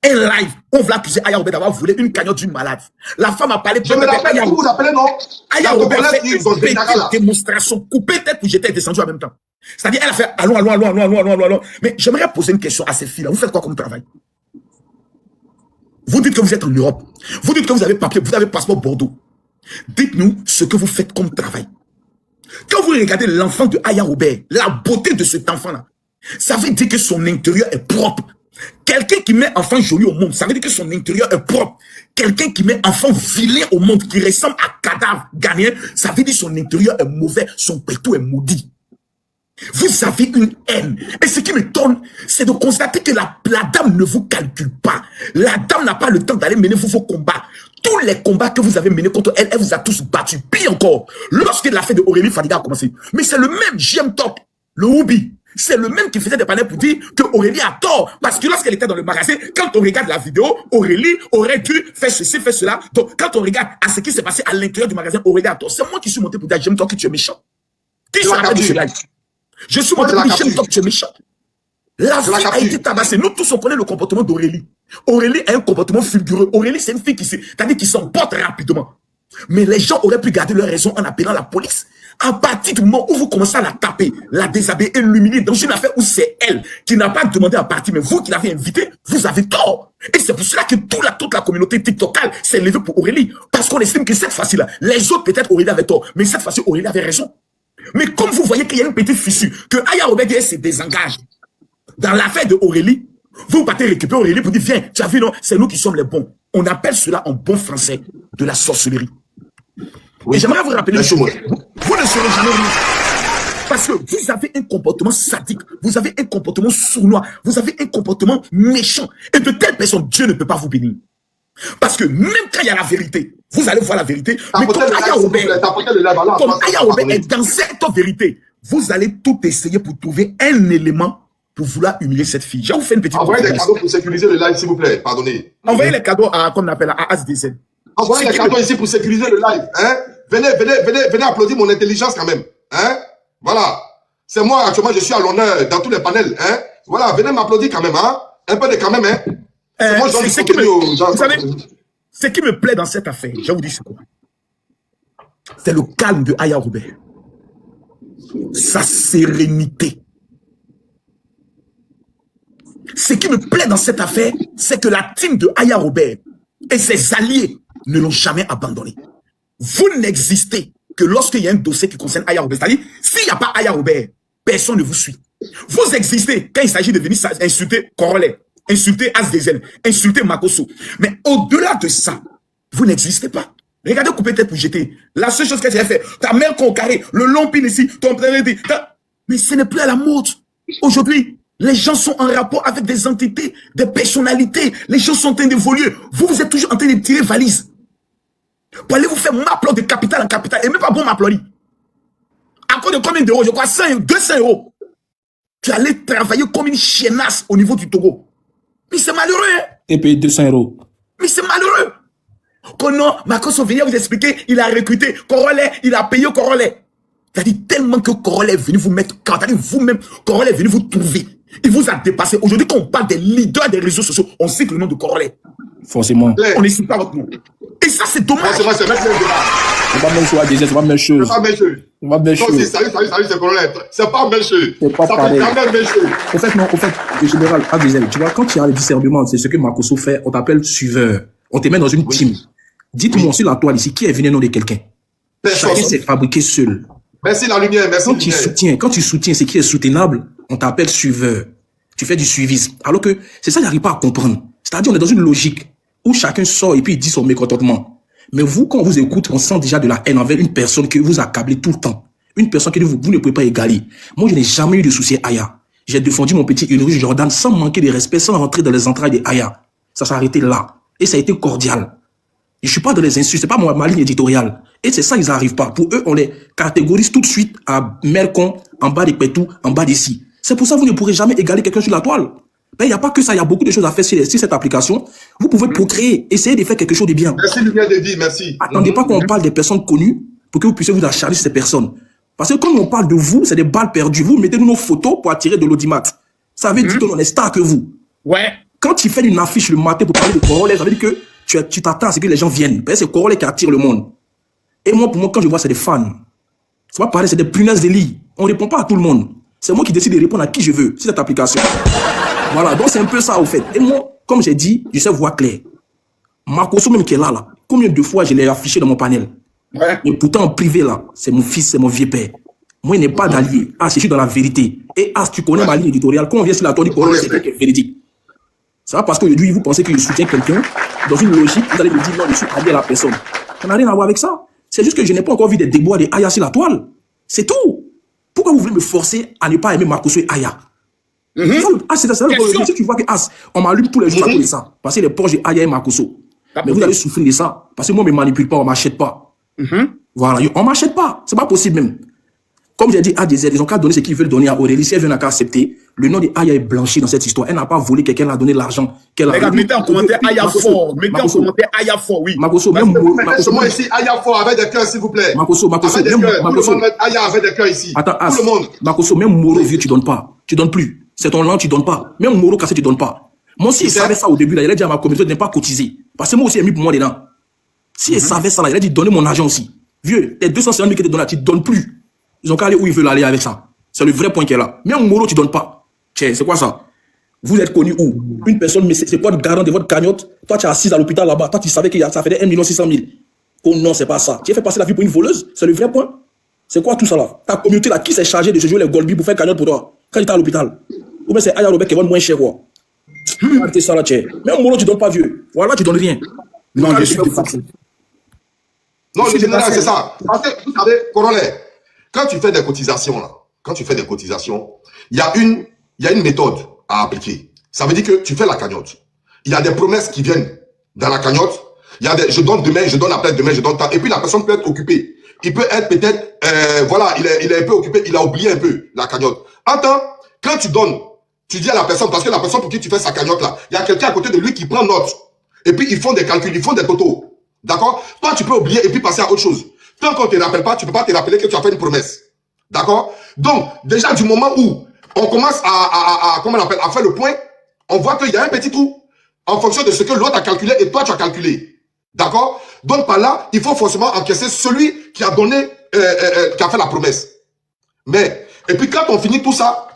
Un live, on va accuser Aya Robert d'avoir volé une cagnotte d'une malade. La femme a parlé. Je me rappelle, vous vous appelez, non? Aya Robert fait une petite démonstration. Couper tête où j'étais descendu en même temps. C'est-à-dire, elle a fait allons. Mais j'aimerais poser une question à ces filles-là. Vous faites quoi comme travail? Vous dites que vous êtes en Europe. Vous dites que vous avez papier, vous avez passeport Bordeaux. Dites-nous ce que vous faites comme travail. Quand vous regardez l'enfant de Aya Robert, la beauté de cet enfant-là, ça veut dire que son intérieur est propre. Quelqu'un qui met enfant joli au monde, ça veut dire que son intérieur est propre. Quelqu'un qui met enfant vilain au monde, qui ressemble à cadavre ghanéen, ça veut dire que son intérieur est mauvais, son pétou est maudit. Vous avez une haine. Et ce qui m'étonne, c'est de constater que la dame ne vous calcule pas. La dame n'a pas le temps d'aller mener vos combats. Tous les combats que vous avez menés contre elle, elle vous a tous battus. Pire encore, lorsque l'affaire de Aurélie Fadiga a commencé. Mais c'est le même JM Top, le Houbi. C'est le même qui faisait des panels pour dire que Aurélie a tort. Parce que lorsqu'elle était dans le magasin, quand on regarde la vidéo, Aurélie aurait dû faire ceci, faire cela. Donc, quand on regarde à ce qui s'est passé à l'intérieur du magasin, Aurélie a tort. C'est moi qui suis monté pour dire, JM Top, que tu es méchant. Qui se rappelle de ce live? Je suis monté pour dire, JM Top, tu es méchant. La fille a été tabassée. Nous tous, on connaît le comportement d'Aurélie. Aurélie a un comportement fulgureux. Aurélie, c'est une fille qui s'emporte rapidement. Mais les gens auraient pu garder leur raison en appelant la police. À partir du moment où vous commencez à la taper, la déshabiller et l'humilier dans une affaire où c'est elle qui n'a pas demandé à partir, mais vous qui l'avez invitée, vous avez tort. Et c'est pour cela que toute la communauté TikTokale s'est levée pour Aurélie. Parce qu'on estime que cette fois-ci-là, les autres peut-être Aurélie avait tort, mais cette fois-ci Aurélie avait raison. Mais comme vous voyez qu'il y a une petite fissure, que Aya Robert se désengage dans l'affaire de Aurélie, vous partez récupérer Aurélie pour dire, viens, tu as vu, non, c'est nous qui sommes les bons. On appelle cela en bon français de la sorcellerie. Oui. Et j'aimerais vous rappeler une chose. Vous ne serez jamais riche. Parce que vous avez un comportement sadique, vous avez un comportement sournois, vous avez un comportement méchant. Et de telle personne, Dieu ne peut pas vous bénir. Parce que même quand il y a la vérité, vous allez voir la vérité. Mais comme Aya Robert est dans cette vérité, vous allez tout essayer pour trouver un élément pour vouloir humilier cette fille. Je vais vous faire une petite... Envoyez les cadeaux pour sécuriser le live, s'il vous plaît. Pardonnez. Envoyez les cadeaux à, comme on appelle, à ASDZ. Envoyez les cadeaux ici pour sécuriser le live. Hein? Venez applaudir mon intelligence quand même. Hein? Voilà. C'est moi, actuellement, je suis à l'honneur dans tous les panels. Hein? Voilà, venez m'applaudir quand même. Hein? Un peu de quand même. Hein? Moi, je vous savez, ce qui me plaît dans cette affaire, je vous dis c'est quoi? C'est le calme de Aya Robert. Sa sérénité. Ce qui me plaît dans cette affaire, c'est que la team de Aya Robert et ses alliés ne l'ont jamais abandonné. Vous n'existez que lorsqu'il y a un dossier qui concerne Aya Robert. C'est-à-dire, s'il n'y a pas Aya Robert, personne ne vous suit. Vous existez quand il s'agit de venir insulter Corolet, insulter Asdezel, insulter Makoso. Mais au-delà de ça, vous n'existez pas. Regardez couper tête pour jeter. La seule chose qu'elle a fait, ta mère qu'on carré, le long pin ici, ton frère dit. Mais ce n'est plus à la mode. Aujourd'hui, les gens sont en rapport avec des entités, des personnalités. Les gens sont en train d'évoluer. Vous êtes toujours en train de tirer valise. Pour aller vous faire m'applaudir de capitale en capitale. Et même pas bon m'applaudir. À cause de combien d'euros? Je crois 100, 200 euros. Tu allais travailler comme une chiennasse au niveau du Togo. Mais c'est malheureux, hein? Et payer 200 euros. Mais c'est malheureux. Oh non, Makosso venait vous expliquer, il a recruté Corolet, il a payé Corolet. C'est-à-dire tellement que Corolet est venu vous mettre, c'est-à-dire vous-même, Corolet est venu vous trouver. Il vous a dépassé. Aujourd'hui, quand on parle des leaders des réseaux sociaux, on cite le nom de Corolet. Forcément. On ne cite pas votre nom. Et ça, c'est dommage. C'est vrai, c'est vrai, C'est pas même chose à dire, c'est pas même chose. c'est pas même chose. C'est pas même Non, chose. salut, c'est Corolet. C'est pas même chose. C'est pas ça pareil. fait quand même même chose. En fait, non, en fait, le général, Abdel, tu vois, quand tu as le discernement, c'est ce que Makosso fait, on t'appelle suiveur. On te met dans une team. Dites-moi sur la toile ici, qui est venu nom de quelqu'un? Chacun s'est fabriqué seul. Merci la lumière, merci. Quand tu soutiens ce qui est soutenable, on t'appelle suiveur. Tu fais du suivisme. Alors que c'est ça, j'arrive pas à comprendre. C'est-à-dire, on est dans une logique où chacun sort et puis il dit son mécontentement. Mais vous, quand on vous écoute, on sent déjà de la haine envers une personne que vous accablez tout le temps. Une personne que vous ne pouvez pas égaler. Moi, je n'ai jamais eu de souci à Aya. J'ai défendu mon petit Ulrich Jordan sans manquer de respect, sans rentrer dans les entrailles de Aya. Ça s'est arrêté là. Et ça a été cordial. Je suis pas dans les insultes, c'est pas ma ligne éditoriale. Et c'est ça, ils n'arrivent pas. Pour eux, on les catégorise tout de suite à Mercon, en bas des Pétou, en bas d'ici. C'est pour ça que vous ne pourrez jamais égaler quelqu'un sur la toile. Ben, il n'y a pas que ça, il y a beaucoup de choses à faire sur cette application. Vous pouvez procréer, essayer de faire quelque chose de bien. Merci Lumière de vie, merci. Attendez pas qu'on parle des personnes connues pour que vous puissiez vous acharner sur ces personnes. Parce que quand on parle de vous, c'est des balles perdues. Vous mettez nos photos pour attirer de l'audimat. Ça veut dire qu'on est star que vous. Ouais. Quand tu fais une affiche le matin pour parler de Corolet, ça veut dire que tu t'attends à ce que les gens viennent. Parce que c'est Corolet qui attire le monde. Et moi, pour moi, quand je vois, c'est des fans. C'est pas pareil, c'est des punaises de lit. On répond pas à tout le monde. C'est moi qui décide de répondre à qui je veux sur cette application. Voilà, donc c'est un peu ça au fait. Et moi, comme j'ai dit, je sais voir clair. Makosso même qui est là, combien de fois je l'ai affiché dans mon panel. Ouais. Mais pourtant en privé là, c'est mon fils, c'est mon vieux père. Moi, il n'est pas d'allié. Ah, je suis dans la vérité. Et ah, tu connais ma ligne éditoriale. Quand on vient sur la toile du Corolet, c'est véridique. C'est pas parce qu'aujourd'hui, vous pensez que je soutiens quelqu'un, dans une logique, vous allez me dire non, je suis allié à la personne. Ça n'a rien à voir avec ça. C'est juste que je n'ai pas encore vu des déboires de Aya sur la toile. C'est tout. Pourquoi vous voulez me forcer à ne pas aimer Makosso et Aya? Ah, c'est ça. Si tu vois que on m'allume tous les jours à cause de ça. Parce que les proches de Aya et Makosso. Mais vous allez souffrir de ça. Parce que moi, on ne me manipule pas, on ne m'achète pas. Voilà, on ne m'achète pas. C'est pas possible même. Comme j'ai dit à des aides, ils ont qu'à donner ce qu'ils veulent donner à Aurélie. Si elle vient qu'à accepter, le nom de Aya est blanchi dans cette histoire. Elle n'a pas volé quelqu'un, elle a donné l'argent qu'elle a. Mettez en commentaire Aya fort. Mettez en commentaire Aya fort, oui. Makosso, même moi ici, Aya fort avec des cœurs, s'il vous plaît. Makosso, Avec des cœurs. Tout le monde met Aya avec des cœurs ici. Attends, tout le monde. Makosso, même Moro vieux, tu donnes pas. Tu donnes plus. C'est ton langue, tu donnes pas. Même Moro cassé, tu donnes pas. Moi, si il savait ça au début, là, il a dit à ma communauté de ne pas cotiser. Parce que moi aussi, il a mis pour moi dedans. Si il savait ça, là, il a dit donnez mon argent aussi. Vieux, les 250 000 que tu donnes là, tu ne donnes plus. Ils ont qu'à aller où ils veulent aller avec ça. C'est le vrai point qui est là. Même Moro, tu donnes pas. Tiens, c'est quoi ça? Vous êtes connu où? Une personne, mais c'est quoi le garant de votre cagnotte? Toi, tu es assis à l'hôpital là-bas. Toi, tu savais que ça fait 1 600 000. Oh non, c'est pas ça. Tu as fait passer la vie pour une voleuse? C'est le vrai point. C'est quoi tout ça là? Ta communauté là, qui s'est chargé de se jouer les Golbi pour faire cagnotte pour toi? Quand tu es à l'hôpital? Ou bien c'est Aya Robert qui vend moins cher quoi? Arrêtez ça là, tiens. Même Moro, tu donnes pas vieux. Voilà, tu donnes rien. Non, je suis dépassé. Non, le général, c'est ça. Parce que, vous savez, Corolet, quand tu fais des cotisations, là, il y a une méthode à appliquer. Ça veut dire que tu fais la cagnotte. Il y a des promesses qui viennent dans la cagnotte. Il y a je donne demain, je donne après demain, je donne tant. Et puis la personne peut être occupée. Il peut être peut-être, voilà, il est un peu occupé, il a oublié un peu la cagnotte. Attends, quand tu donnes, tu dis à la personne, parce que la personne pour qui tu fais sa cagnotte là, il y a quelqu'un à côté de lui qui prend note. Et puis ils font des calculs, ils font des totaux. D'accord? Toi, tu peux oublier et puis passer à autre chose. Tant qu'on ne te rappelle pas, tu ne peux pas te rappeler que tu as fait une promesse. D'accord? Donc, déjà du moment où on commence comment on appelle, à faire le point, on voit qu'il y a un petit trou en fonction de ce que l'autre a calculé et toi tu as calculé. D'accord? Donc par là, il faut forcément encaisser celui qui a donné, qui a fait la promesse. Mais, et puis quand on finit tout ça,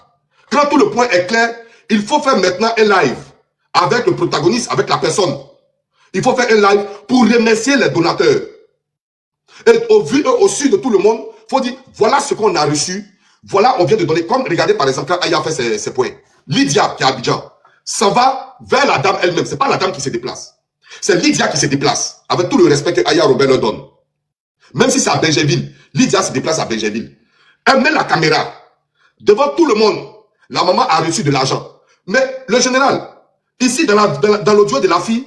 quand tout le point est clair, il faut faire maintenant un live avec le protagoniste, avec la personne. Il faut faire un live pour remercier les donateurs. Et au vu et au su de tout le monde, il faut dire, voilà ce qu'on a reçu. Voilà, on vient de donner. Comme, regardez par exemple, quand Aya fait ses points. Lydia, qui est à Abidjan, ça va vers la dame elle-même. C'est pas la dame qui se déplace. C'est Lydia qui se déplace. Avec tout le respect que Aya Robert leur donne. Même si c'est à Benjerville, Lydia se déplace à Benjerville. Elle met la caméra devant tout le monde. La maman a reçu de l'argent. Mais le général, ici dans l'audio de la fille,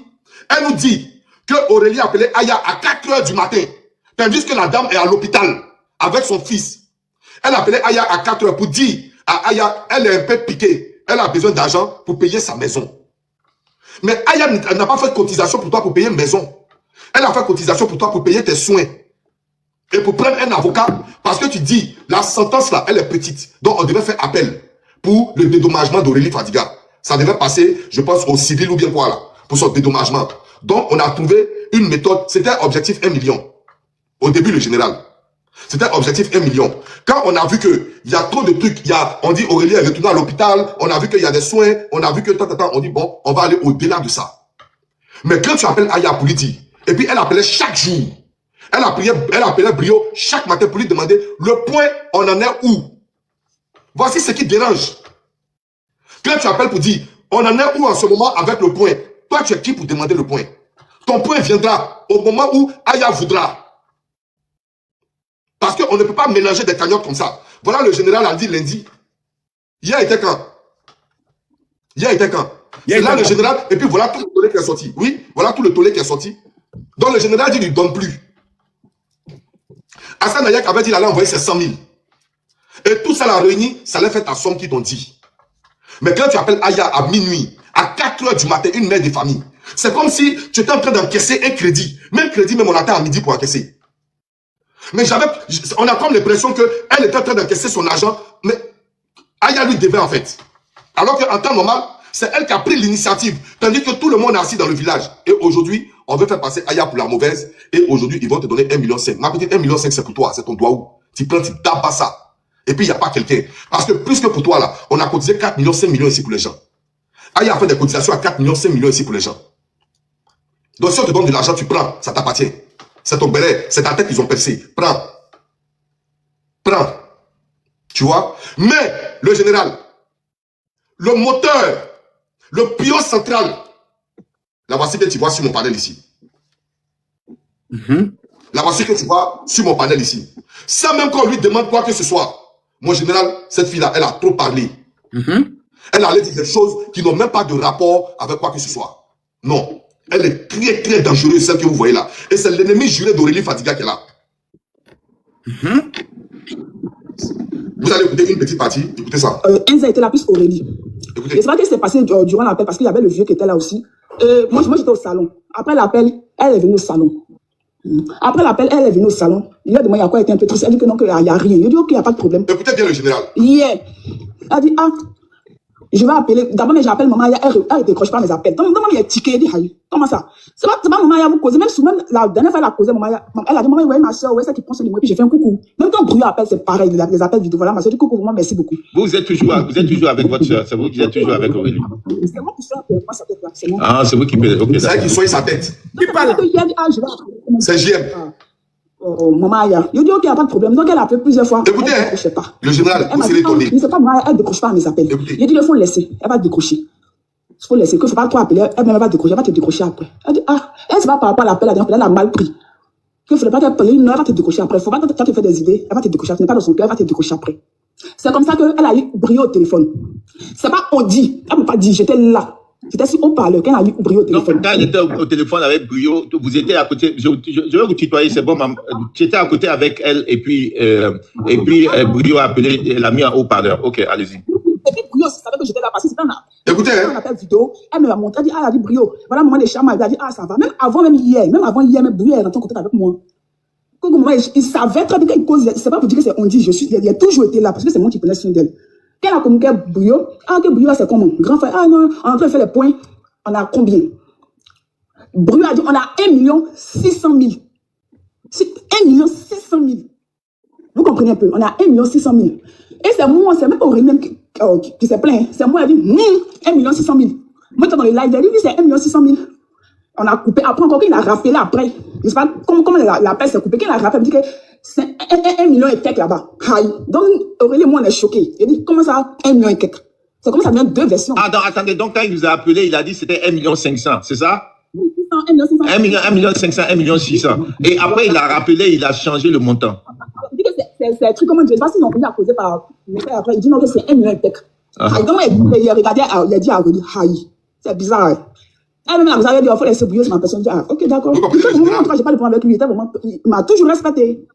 elle nous dit que Aurélie a appelé Aya à 4 h du matin. Tandis que la dame est à l'hôpital avec son fils. Elle appelait Aya à 4 heures pour dire à Aya, elle est un peu piquée. Elle a besoin d'argent pour payer sa maison. Mais Aya n'a pas fait de cotisation pour toi pour payer une maison. Elle a fait cotisation pour toi pour payer tes soins. Et pour prendre un avocat, parce que tu dis, la sentence là, elle est petite. Donc on devait faire appel pour le dédommagement d'Aurélie Fadiga. Ça devait passer, je pense, au civil ou bien quoi là, pour son dédommagement. Donc on a trouvé une méthode, c'était objectif 1 million. Au début, le général. C'était objectif 1 million. Quand on a vu qu'il y a trop de trucs, on dit Aurélie est retournée à l'hôpital, on a vu qu'il y a des soins, on a vu que on dit bon, on va aller au-delà de ça. Mais quand tu appelles Aya pour lui dire, et puis elle appelait chaque jour, elle appelait Brio chaque matin pour lui demander le point, on en est où? Voici ce qui dérange. Quand tu appelles pour dire, on en est où en ce moment avec le point? Toi, tu es qui pour demander le point? Ton point viendra au moment où Aya voudra. Parce qu'on ne peut pas mélanger des cagnottes comme ça. Voilà le général a dit lundi. Hier était quand? Hier était quand? C'est là le général, et puis voilà tout le tollé qui est sorti. Oui, voilà tout le tollé qui est sorti. Donc le général dit qu'il ne donne plus. Hassan Nayak avait dit qu'il allait envoyer ses 100 000. Et tout ça l'a réuni, ça allait faire ta somme qu'ils t'ont dit. Mais quand tu appelles Aya à minuit, à 4 heures du matin, une mère de famille, c'est comme si tu étais en train d'encaisser un crédit. Même crédit, même on attend à midi pour encaisser. Mais on a comme l'impression qu'elle était en train d'encaisser son argent, mais Aya lui devait en fait. Alors qu'en temps normal, c'est elle qui a pris l'initiative, tandis que tout le monde est assis dans le village. Et aujourd'hui, on veut faire passer Aya pour la mauvaise, et aujourd'hui, ils vont te donner 1,5 million. Ma petite 1,5 million, c'est pour toi, c'est ton doigt où. Tu prends, tu tapes ça. Et puis, il n'y a pas quelqu'un. Parce que plus que pour toi, là, on a cotisé 4 millions, 5 millions ici pour les gens. Aya a fait des cotisations à 4 millions, 5 millions ici pour les gens. Donc, si on te donne de l'argent, tu prends, ça t'appartient. C'est ton béret, c'est ta tête qu'ils ont percé. Prends. Prends. Tu vois? Mais, le général, le moteur, le pion central, la voici que tu vois sur mon panel ici. La voici que tu vois sur mon panel ici. Sans même qu'on lui demande quoi que ce soit. Mon général, cette fille-là, elle a trop parlé. Elle allait dire des choses qui n'ont même pas de rapport avec quoi que ce soit. Non. Elle est très, très dangereuse, celle que vous voyez là. Et c'est l'ennemi juré d'Aurélie Fadiga qui est là. Vous allez écouter une petite partie. Écoutez ça. Enza était là plus Aurélie. Écoutez. Et c'est pas que c'est passé durant l'appel parce qu'il y avait le vieux qui était là aussi. Moi j'étais au salon. Après l'appel, elle est venue au salon. Après l'appel, elle est venue au salon. Il a demandé à quoi elle était un peu triste. Elle dit que non, qu'il n'y a rien. Il a dit ok, il n'y a pas de problème. Écoutez bien le général. Yeah. Elle a dit ah. Je vais appeler, d'abord, mais j'appelle maman, elle ne décroche pas mes appels. Donc, maman, il est tiqué, elle dit, comment ça? C'est pas maman, il a vous causé, même la dernière fois, elle a causé, maman, elle a dit, maman, ouais, ma soeur, ouais, c'est qui prend son numéro, puis j'ai fait un coucou. Même quand Brio appelle, c'est pareil, les appels vidéo, voilà, ma soeur dit coucou, maman, merci beaucoup. Vous êtes toujours avec votre soeur, c'est vous qui êtes toujours avec Aurélie. C'est moi qui suis avec moi, sa tête là, c'est moi. Ah, c'est vous qui paye, ok. C'est elle qui soigne sa tête. Qui parle? C'est JM. Oh, maman, il dit, ok, il n'y a pas de problème. Donc, elle a appelé plusieurs fois. Écoutez, elle ne décrochait pas. le général, Elle vous m'a serez dit, étonné. je ne sais pas, maman, elle ne décroche pas mes appels. Écoutez. Il dit, il faut le laisser, elle va décrocher. Il faut laisser, qu'il ne faut pas trop appeler, elle va décrocher, elle va te décrocher après. Elle dit, ah, elle se va par rapport à l'appel, elle a mal pris. Qu'il ne faudrait pas qu'elle parle, elle va te décrocher après. Il ne faut pas que tu fais des idées, elle va te décrocher, elle n'est pas dans son cœur, elle va te décrocher après. C'est comme ça qu'elle a eu Brio au téléphone. C'est pas on dit, elle ne m'a pas dit, j'étais là. J'étais sur haut-parleur quand elle a eu Brio au téléphone. Donc, quand elle était au téléphone avec Brio, vous étiez à côté, je vais vous tutoyer, c'est bon, maman. J'étais à côté avec elle et puis Brio a appelé, elle a mis en haut-parleur. Ok, allez-y. Et puis Brio savait que j'étais là parce que c'était Écoutez, un appel vidéo. Elle me l'a montré, elle dit, ah, elle a dit Brio, voilà, maman des charmes, elle a dit, ah, ça va. Même avant hier, même Brio est rentré en contact avec moi. Il savait très bien qu'il cause, c'est pas pour dire que c'est on dit, il a toujours été là parce que c'est moi qui prenais soin d'elle. Quand elle a communiqué Brio, ah, que Brio là, c'est comment? Grand frère, ah non, on est en train de faire les points. On a combien? Brio a dit, on a 1 600 000. 1 600 000. Vous comprenez un peu? On a 1 600 000. Et c'est moi, c'est même Aurélie même qui s'est plaint. C'est moi, elle dit, 1 600 000. Moi, j'étais dans les lives, elle dit, oui, c'est 1 600 000. On a coupé. Après, encore, il a rappelé après. Je sais pas comment l'appel s'est coupé. Quand il a rappelé, il dit que c'est 1 million et quelques là-bas. Donc, Aurélie et moi, on est choqués. Il dit, comment ça, 1 million et quelques? C'est comme ça devient deux versions. Ah, donc, attendez, donc quand il nous a appelé, il a dit que c'était 1 500 000, c'est ça? 1 million 500 000, 1 600 000. Et après, il a rappelé, il a changé le montant. Il dit que c'est un truc comme je ne sais pas s'ils ont à causer par mes frères après. Il dit non, que c'est 1 million et quelques. Donc, il a regardé, il a dit à Aurélie, c'est bizarre. Elle-même, vous avez dit, il faut laisser Brio sur ma personne. Ah, ok, d'accord. Moi, je n'ai pas de problème avec lui. Il m'a toujours respecté.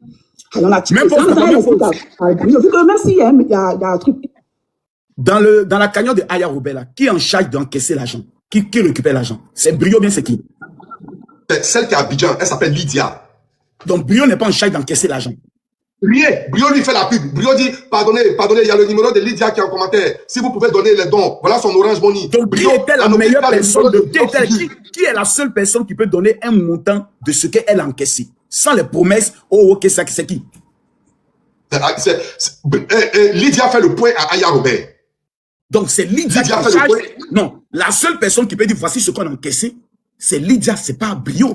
Il y en a Même pause, même pause. Vu que même s'il y a un truc. Dans la cagnotte de Aya Robert, là, qui est en charge d'encaisser l'argent? Qui récupère l'argent? C'est Brio, bien c'est qui? C'est celle qui est à Abidjan, elle s'appelle Lydia. Donc Brio n'est pas en charge d'encaisser l'argent. Brio lui fait la pub. Brio dit, pardonnez, il y a le numéro de Lydia qui est en commentaire. Si vous pouvez donner les dons, voilà son Orange Money. Donc Brio était la meilleure personne qui est la seule personne qui peut donner un montant de ce qu'elle a encaissé. Sans les promesses, oh ok, c'est qui? Lydia fait le point à Aya Robert. Donc c'est Lydia qui est en charge. Non, la seule personne qui peut dire voici ce qu'on a encaissé, c'est Lydia, c'est pas Brio.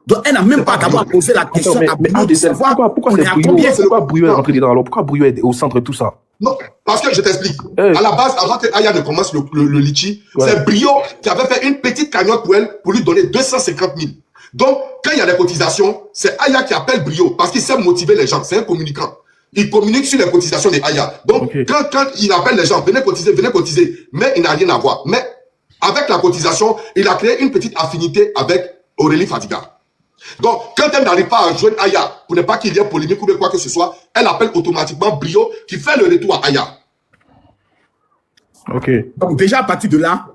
Donc elle n'a même pas d'abord posé la question à Brio de savoir pourquoi c'est Brio. Pourquoi Brio est rentré dedans alors? Pourquoi Brio est au centre de tout ça? Non, parce que je t'explique. À la base, avant que Aya ne commence le litchi, c'est Brio qui avait fait une petite cagnotte pour elle pour lui donner 250 000. Donc, quand il y a des cotisations, c'est Aya qui appelle Brio parce qu'il sait motiver les gens. C'est un communicant. Il communique sur les cotisations de Aya. Donc, quand il appelle les gens, venez cotiser, mais il n'a rien à voir. Mais avec la cotisation, il a créé une petite affinité avec Aurélie Fadiga. Donc, quand elle n'arrive pas à joindre Aya, pour ne pas qu'il y ait polémique ou quoi que ce soit, elle appelle automatiquement Brio qui fait le retour à Aya. Ok. Donc, déjà à partir de là,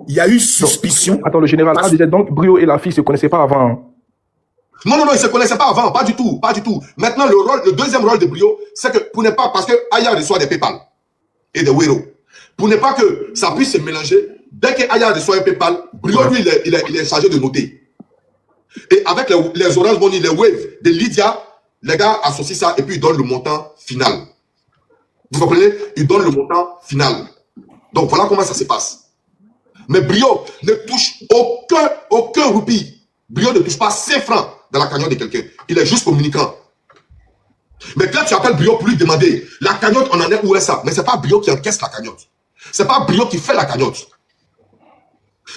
il y a eu suspicion. Attends, le général, donc Brio et la fille ne se connaissaient pas avant. Hein? Non, ils ne se connaissaient pas avant, pas du tout. Maintenant, le deuxième rôle de Brio, c'est que pour ne pas, parce que Aya reçoit des PayPal et des Wero. Pour ne pas que ça puisse se mélanger, dès que Aya reçoit un PayPal, Brio, lui, il est chargé de noter. Et avec les Orange Money, les Waves de Lydia, les gars associent ça et puis ils donnent le montant final. Vous comprenez? Ils donnent le montant final. Donc voilà comment ça se passe. Mais Brio ne touche aucun roupie. Brio ne touche pas 5 francs dans la cagnotte de quelqu'un. Il est juste communicant. Mais quand tu appelles Brio pour lui demander la cagnotte, on en est où est ça? Mais c'est pas Brio qui encaisse la cagnotte. C'est pas Brio qui fait la cagnotte.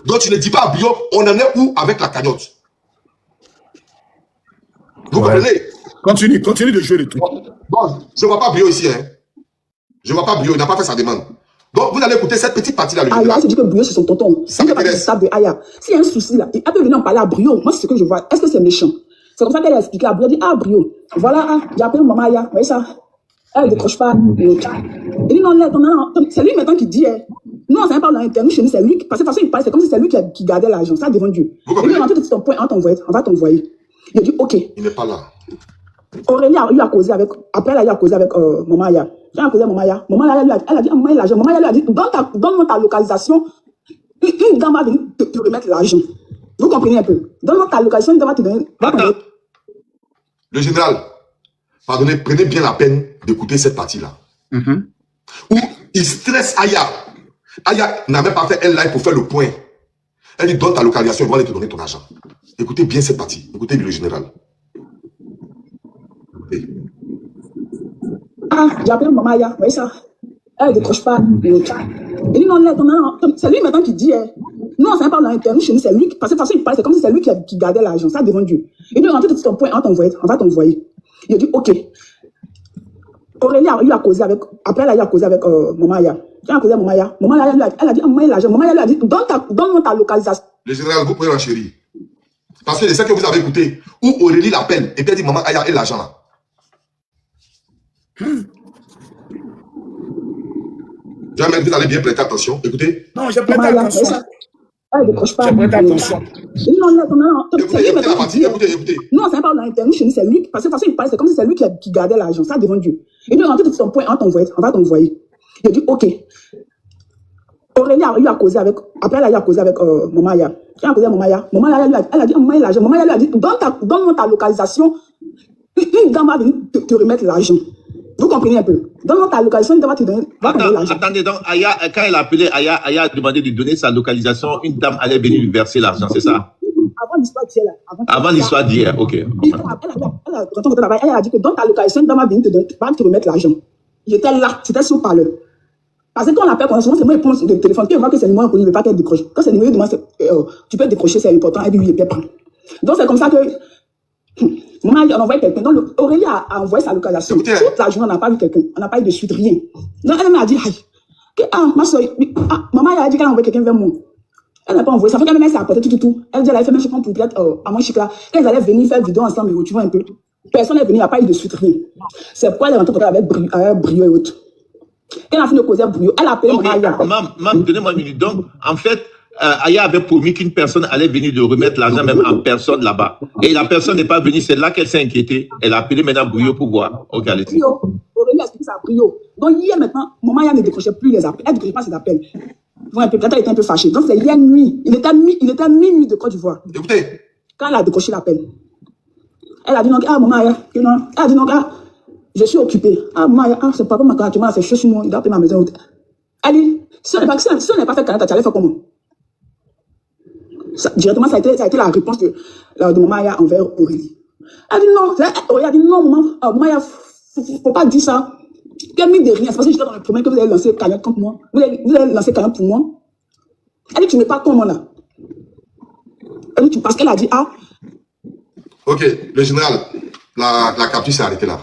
Donc tu ne dis pas à Brio, on en est où avec la cagnotte? Vous comprenez? Continue de jouer le truc. Bon, je ne vois pas Brio ici. Hein. Je ne vois pas Brio, il n'a pas fait sa demande. Donc, vous allez écouter cette petite partie-là. Aya, c'est dit que Brio, c'est son tonton. C'est pas stable de Aya. S'il y a un souci là, elle peut venir en parler à Brio. Moi, c'est ce que je vois. Est-ce que c'est méchant? C'est comme ça qu'elle a expliqué à Brio. Elle dit, Brio, voilà, j'ai appelé maman Aya. Vous voyez ça? Elle ne décroche pas. Il dit, non, c'est lui maintenant qui dit, nous, on ne savait pas dans l'interne, chez nous, c'est lui. Parce que de toute façon, il parle, c'est comme si c'est lui qui gardait l'argent. Ça devant Dieu. Il dit, rentre de ton point, on va t'envoyer. Il a dit, ok. Il n'est pas là. Aurélie a eu à causer avec, après elle a eu à causer avec maman Aya. J'ai à causer avec maman Aya. Maman Aya, elle a dit, maman Aya, l'argent. Maman Aya lui a dit, donne-moi ta localisation. Une dame va venir te remettre l'argent. Vous comprenez un peu? Donne-moi ta localisation, une dame va te donner. Le général, pardonnez, prenez bien la peine d'écouter cette partie-là. Où il stresse Aya. Aya n'a même pas fait un live pour faire le point. Elle dit, donne ta localisation, on va aller te donner ton argent. Écoutez bien cette partie. Écoutez le général. Écoutez. J'ai appelé maman Aya, vous voyez ça? Elle ne décroche pas. Il dit non, c'est lui maintenant qui dit, nous on ne savait pas dans l'interne, chez nous, c'est lui, parce que de toute façon, il parle, c'est comme si c'est lui qui gardait l'argent, ça devant Dieu. Il dit, rentre de ton point, on va t'envoyer. Il a dit, ok. Aurélie a eu à causer avec, après elle a eu à causer avec maman Aya. J'ai à causer avec maman Aya. Maman Aya, elle a dit, maman Aya, l'argent. Maman Aya lui a dit, donne-moi ta localisation. Le général, vous pouvez en chérir. Parce que je sais que vous avez écouté, où Aurélie l'appelle, et puis elle dit, maman Aya, et l'argent là. Jamais vous allez bien prêter attention. Écoutez. Non, j'ai prêté attention. Elle ne décroche pas. J'ai prêté attention. Écoutez la partie, écoutez. Nous, on ne savait pas dans l'interne, chez nous, c'est lui, parce que de toute façon, il parle, c'est comme si c'est lui qui gardait l'argent, ça devant Dieu. Il dit, rentre de ton point, on va t'envoyer. Il a dit, ok. Aurélie a eu à causer avec, après elle a eu à causer avec maman Aya. J'ai à causer avec maman Aya. Maman Aya, elle a dit, maman Aya, l'argent. Maman Aya lui a dit, donne-moi ta localisation. Une dame va venir te remettre l'argent. Vous comprenez un peu? Donne-moi ta localisation, une dame va te donner l'argent. Attendez, donc, Aya, quand elle a appelé, Aya a demandé de donner sa localisation, une dame allait venir lui verser l'argent, c'est ça? Avant l'histoire d'hier, Avant l'histoire d'hier, ok. Elle a dit que donne ta localisation, une dame va venir te remettre l'argent. J'étais là, c'était sur parleur. Parce que quand on appelle, souvent, c'est moi qui prends le téléphone. Quand on voit que c'est le numéro inconnu, il ne veut pas qu'elle décroche. Quand c'est le numéro, tu peux décrocher, c'est important. Et puis, il peut prendre. Donc, c'est comme ça que. Maman, on envoie quelqu'un. Donc, Aurélie a envoyé sa localisation. Toute la journée, on n'a pas vu quelqu'un. On n'a pas eu de suite, rien. Donc, elle m'a dit, ma soeur, maman, elle a dit qu'elle a envoyé quelqu'un vers moi. Elle n'a pas envoyé. Ça fait qu'elle s'est apporté tout. Elle dit, elle avait fait même, je prends pour peut-être à mon chic là. Quand ils allaient venir faire vidéo ensemble, tu vois un peu. Personne n'est venu, il n'y a pas eu de suite, rien. C'est pourquoi elle est rentrée en contact avec Brio et autres. Quand elle a fini de causer à Brio, elle a appelé Ok, Aya. Mam, donnez-moi une minute. Donc, en fait, Aya avait promis qu'une personne allait venir de remettre l'argent même en personne là-bas. Et la personne n'est pas venue, c'est là qu'elle s'est inquiétée. Elle a appelé maintenant Brio pour voir. Ok, allez-y. Brio, Aurélie a expliqué ça à Brio. Donc hier maintenant, maman Aya ne décrochait plus les appels. Elle ne décrochait pas ses appels. Peut-être elle était un peu fâchée. Donc c'est hier nuit. Il était minuit de Côte d'Ivoire. Écoutez. Quand elle a décroché l'appel, elle a dit non, maman Aya, que non. Elle a dit non, je suis occupée. Maman Aya, c'est papa ma carte, c'est chaud sur moi, il a pris ma maison. Elle dit, si on n'est pas fait Canada, tu allais faire comment? Directement, ça a été la réponse de maman Aya envers Aurélie. Elle dit non, Aurélie a dit non, maman Aya, faut pas dire ça. Qu'elle mine de rien, c'est parce que j'étais dans le premier que vous avez lancé cagnotte contre moi. Vous avez lancé cagnotte pour moi. Elle dit, tu n'es pas con, moi là. Elle dit, parce qu'elle a dit, Ok, le général, la capture s'est arrêtée là.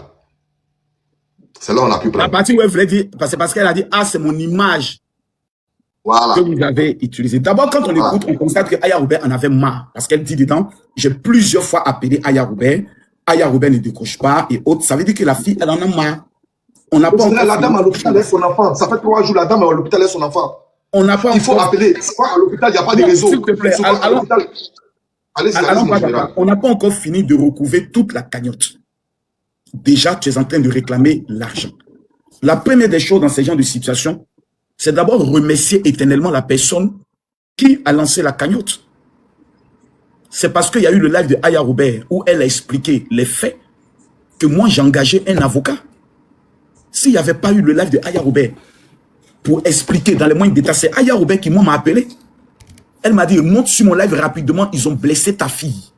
C'est là où on a pu prendre. La partie où elle voulait dire, c'est parce qu'elle a dit, c'est mon image voilà. que vous avez utilisée. D'abord, quand on écoute, on constate que Aya Robert en avait marre. Parce qu'elle dit dedans, j'ai plusieurs fois appelé Aya Robert ne décroche pas et autres. Ça veut dire que la fille, elle en a marre. On n'a pas la dame à l'hôpital est son enfant. Ça fait 3 jours, la dame à l'hôpital est son enfant. On n'a pas Il faut appeler. À l'hôpital, il n'y a pas de réseau. S'il te plaît, on n'a pas encore fini de recouvrer toute la cagnotte. Déjà, tu es en train de réclamer l'argent. La première des choses dans ce genre de situation, c'est d'abord remercier éternellement la personne qui a lancé la cagnotte. C'est parce qu'il y a eu le live de Aya Robert où elle a expliqué les faits que moi, j'ai engagé un avocat. S'il n'y avait pas eu le live de Aya Robert pour expliquer dans les moindres détails, c'est Aya Robert qui m'a appelé. Elle m'a dit, monte sur mon live rapidement, ils ont blessé ta fille.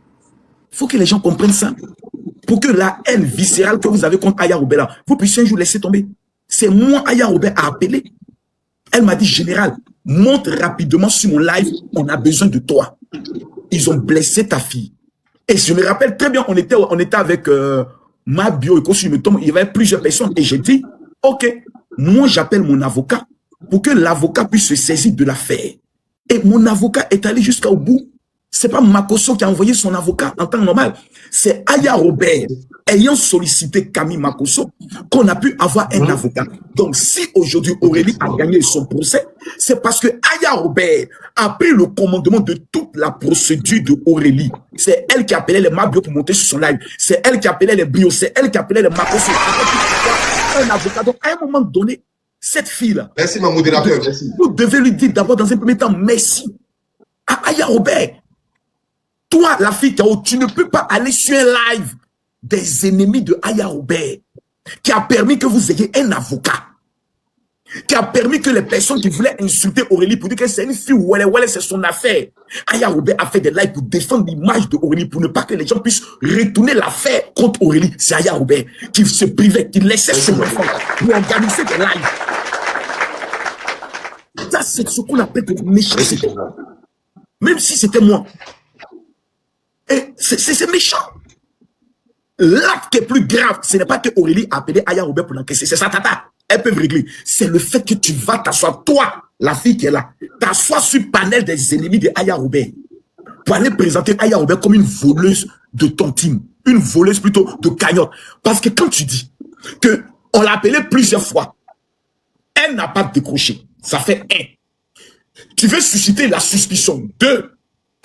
Il faut que les gens comprennent ça. Pour que la haine viscérale que vous avez contre Aya Robert, vous puissiez un jour laisser tomber. C'est moi, Aya Robert a appelé. Elle m'a dit, général, monte rapidement sur mon live, on a besoin de toi. Ils ont blessé ta fille. Et je me rappelle très bien, on était avec ma bio, il y avait plusieurs personnes. Et j'ai dit, ok, moi j'appelle mon avocat pour que l'avocat puisse se saisir de l'affaire. Et mon avocat est allé jusqu'au bout. C'est pas Makosso qui a envoyé son avocat en temps normal. C'est Aya Robert, ayant sollicité Camille Makosso, qu'on a pu avoir un avocat. Donc, si aujourd'hui Aurélie a gagné son procès, c'est parce que Aya Robert a pris le commandement de toute la procédure de Aurélie. C'est elle qui appelait les Mabio pour monter sur son live. C'est elle qui appelait les Brio. C'est elle qui appelait les Makosso. Un avocat. Donc, à un moment donné, cette fille-là. Merci, ma modérateur. Merci. Vous devez lui dire d'abord, dans un premier temps, merci à Aya Robert. Toi, la fille, tu ne peux pas aller sur un live des ennemis de Aya Robert, qui a permis que vous ayez un avocat, qui a permis que les personnes qui voulaient insulter Aurélie pour dire que c'est une fille, ouais, c'est son affaire. Aya Robert a fait des lives pour défendre l'image de Aurélie, pour ne pas que les gens puissent retourner l'affaire contre Aurélie. C'est Aya Robert qui se privait, qui laissait son enfant pour organiser des lives. Ça, c'est ce qu'on appelle de méchanceté. Même si c'était moi. Et c'est méchant. L'acte qui est plus grave, ce n'est pas que Aurélie a appelé Aya Robert pour l'encaisser. C'est ça, tata. Elles peuvent régler. C'est le fait que tu vas t'asseoir, toi, la fille qui est là, t'asseoir sur le panel des ennemis de Aya Robert pour aller présenter Aya Robert comme une voleuse de tontine. Une voleuse plutôt de cagnotte. Parce que quand tu dis que on l'a appelée plusieurs fois, elle n'a pas décroché. Ça fait 1. Tu veux susciter la suspicion. 2.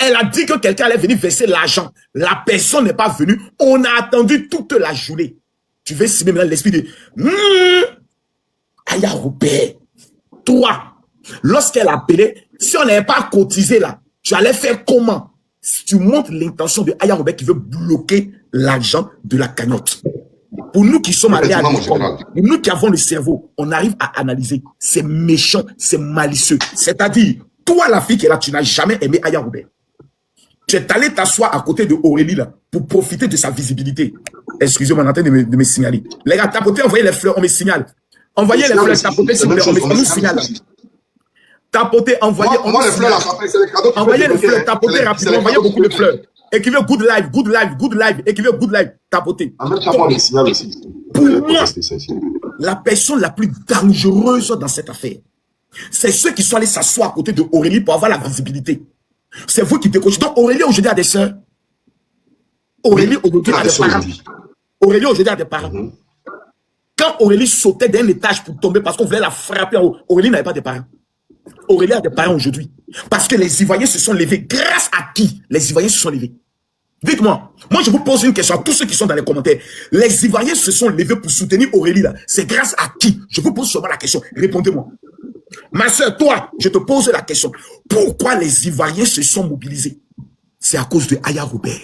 Elle a dit que quelqu'un allait venir verser l'argent. La personne n'est pas venue. On a attendu toute la journée. Tu veux simuler maintenant l'esprit de Aya Robert. Toi, lorsqu'elle a appelé, si on n'avait pas cotisé là, tu allais faire comment? Si tu montres l'intention de Aya Robert qui veut bloquer l'argent de la cagnotte. Pour nous qui sommes allés à l'école, nous qui avons le cerveau, on arrive à analyser. C'est méchant, c'est malicieux. C'est-à-dire, toi la fille qui est là, tu n'as jamais aimé Aya Robert. Tu es allé t'asseoir à côté de Aurélie là pour profiter de sa visibilité. Excusez-moi, on est en train de me signaler. Les gars, tapotez, envoyez les fleurs, on me signale. Envoyez les fleurs, tapotez, s'il vous plaît, on me signale. Tapotez, envoyez. Envoyez les fleurs, tapotez rapidement, envoyez beaucoup de fleurs. Écrivez good live, good live, good live. Écrivez good live, tapotez. Pour moi, la personne la plus dangereuse dans cette affaire, c'est ceux qui sont allés s'asseoir à côté de Aurélie pour avoir la visibilité. C'est vous qui décrochez. Donc Aurélie aujourd'hui a des sœurs. Aurélie aujourd'hui a des parents. Aurélie aujourd'hui a des parents. Quand Aurélie sautait d'un étage pour tomber parce qu'on voulait la frapper en haut, Aurélie n'avait pas de parents. Aurélie a des parents aujourd'hui. Parce que les Ivoiriens se sont levés. Grâce à qui les Ivoiriens se sont levés? Dites-moi, moi je vous pose une question à tous ceux qui sont dans les commentaires. Les Ivoiriens se sont levés pour soutenir Aurélie là. C'est grâce à qui? Je vous pose seulement la question. Répondez-moi. Ma soeur, toi, je te pose la question. Pourquoi les Ivoiriens se sont mobilisés? C'est à cause de Aya Robert.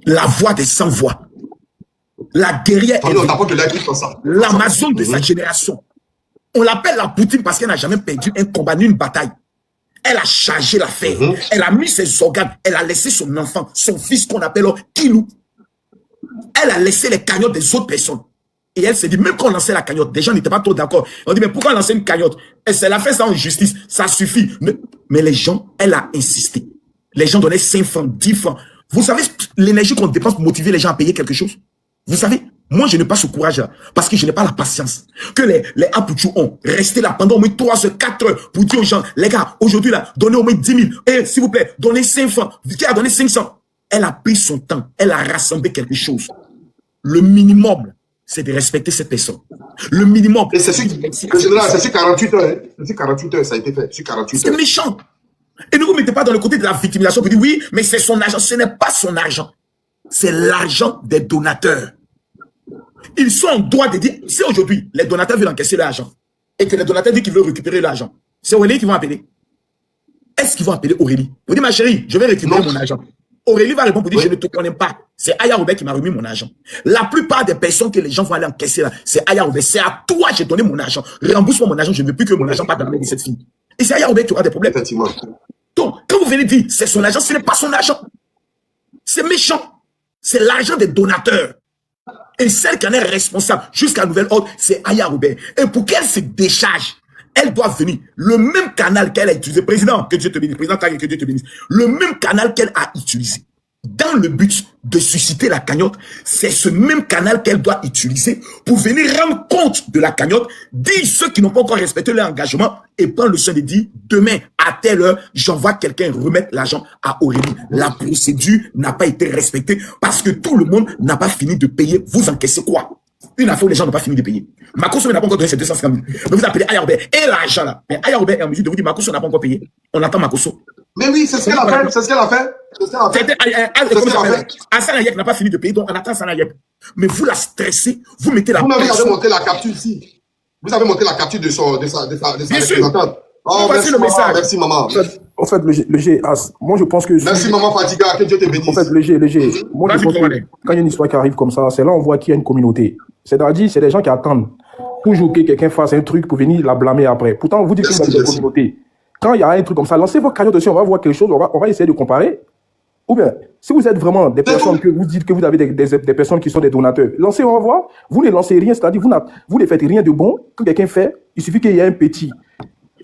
La voix des sans-voix. La guerrière. L'Amazon de sa génération. On l'appelle la Poutine parce qu'elle n'a jamais perdu un combat ni une bataille. Elle a chargé l'affaire. Elle a mis ses organes. Elle a laissé son enfant, son fils qu'on appelle Kilou. Elle a laissé les cagnottes des autres personnes. Et elle s'est dit, même quand on lançait la cagnotte, des gens n'étaient pas trop d'accord. On dit, mais pourquoi lancer une cagnotte? Elle a fait ça en justice. Ça suffit. Mais les gens, elle a insisté. Les gens donnaient 5 francs, 10 francs. Vous savez l'énergie qu'on dépense pour motiver les gens à payer quelque chose? Vous savez, moi, je n'ai pas ce courage-là. Parce que je n'ai pas la patience. Que les Apouchou ont resté là pendant au moins 3 heures, 4 heures pour dire aux gens, les gars, aujourd'hui, là, donnez au moins 10 000. Et s'il vous plaît, donnez 5 francs. Qui a donné 500? Elle a pris son temps. Elle a rassemblé quelque chose. Le minimum, c'est de respecter cette personne. Le minimum. Et c'est sur 48 heures. C'est sur 48 heures, ça a été fait. Sur 48 heures. C'est méchant. Et ne vous mettez pas dans le côté de la victimisation pour dire oui, mais c'est son argent. Ce n'est pas son argent. C'est l'argent des donateurs. Ils sont en droit de dire, si aujourd'hui, les donateurs veulent encaisser l'argent et que les donateurs disent qu'ils veulent récupérer l'argent, c'est Aurélie qui vont appeler. Est-ce qu'ils vont appeler Aurélie? Vous dites, ma chérie, je vais récupérer mon argent. Aurélie va répondre pour dire, je ne te connais pas. C'est Aya Robert qui m'a remis mon argent. La plupart des personnes que les gens vont aller encaisser là, c'est Aya Robert. C'est à toi que j'ai donné mon argent. Rembourse-moi mon argent, je ne veux plus que mon argent parte dans la main de cette fille. Et c'est Aya Robert qui aura des problèmes. Effectivement. Donc, quand vous venez dire, c'est son argent, ce n'est pas son argent. C'est méchant. C'est l'argent des donateurs. Et celle qui en est responsable jusqu'à nouvel ordre, c'est Aya Robert. Et pour qu'elle se décharge, elle doit venir. Le même canal qu'elle a utilisé, président, que Dieu te bénisse, président, que Dieu te bénisse, le même canal qu'elle a utilisé dans le but de susciter la cagnotte, c'est ce même canal qu'elle doit utiliser pour venir rendre compte de la cagnotte, dire ceux qui n'ont pas encore respecté leur engagement et prendre le soin de dire, demain, à telle heure, j'envoie quelqu'un remettre l'argent à Aurélie. La procédure n'a pas été respectée parce que tout le monde n'a pas fini de payer. Vous encaissez quoi? Une affaire où les gens n'ont pas fini de payer. Makosso n'a pas encore donné ses 250 000. Mais vous appelez Aya Robert. Et l'argent là. Mais Aya Robert est en mesure de vous dire, Makosso n'a pas encore payé. On attend Makosso. Mais oui, c'est ce qu'elle a fait. C'est ce qu'elle a fait. C'est ce qu'elle a fait. Hassan Ayek n'a pas fini de payer, donc on attend Hassan Ayek. Mais vous la stressez, vous mettez la Vous-même, vous avez montré la capture ici. Vous avez montré la capture de sa représentante. Oh, merci maman, merci maman. En fait, le G, moi je pense que... Merci maman Fatiga, que Dieu te bénisse. En fait, le G, moi je pense que quand il y a une histoire qui arrive comme ça, c'est là on voit qu'il y a une communauté. C'est-à-dire, c'est des gens qui attendent toujours que quelqu'un fasse un truc pour venir la blâmer après. Pourtant, vous dites que vous avez une communauté. Quand il y a un truc comme ça, lancez vos cagnottes dessus, on va voir quelque chose, on va essayer de comparer. Ou bien, si vous êtes vraiment des personnes que vous dites que vous avez des personnes qui sont des donateurs, lancez, on va voir. Vous ne lancez rien, c'est-à-dire vous ne faites rien de bon. Que quelqu'un fait, il suffit qu'il y ait un petit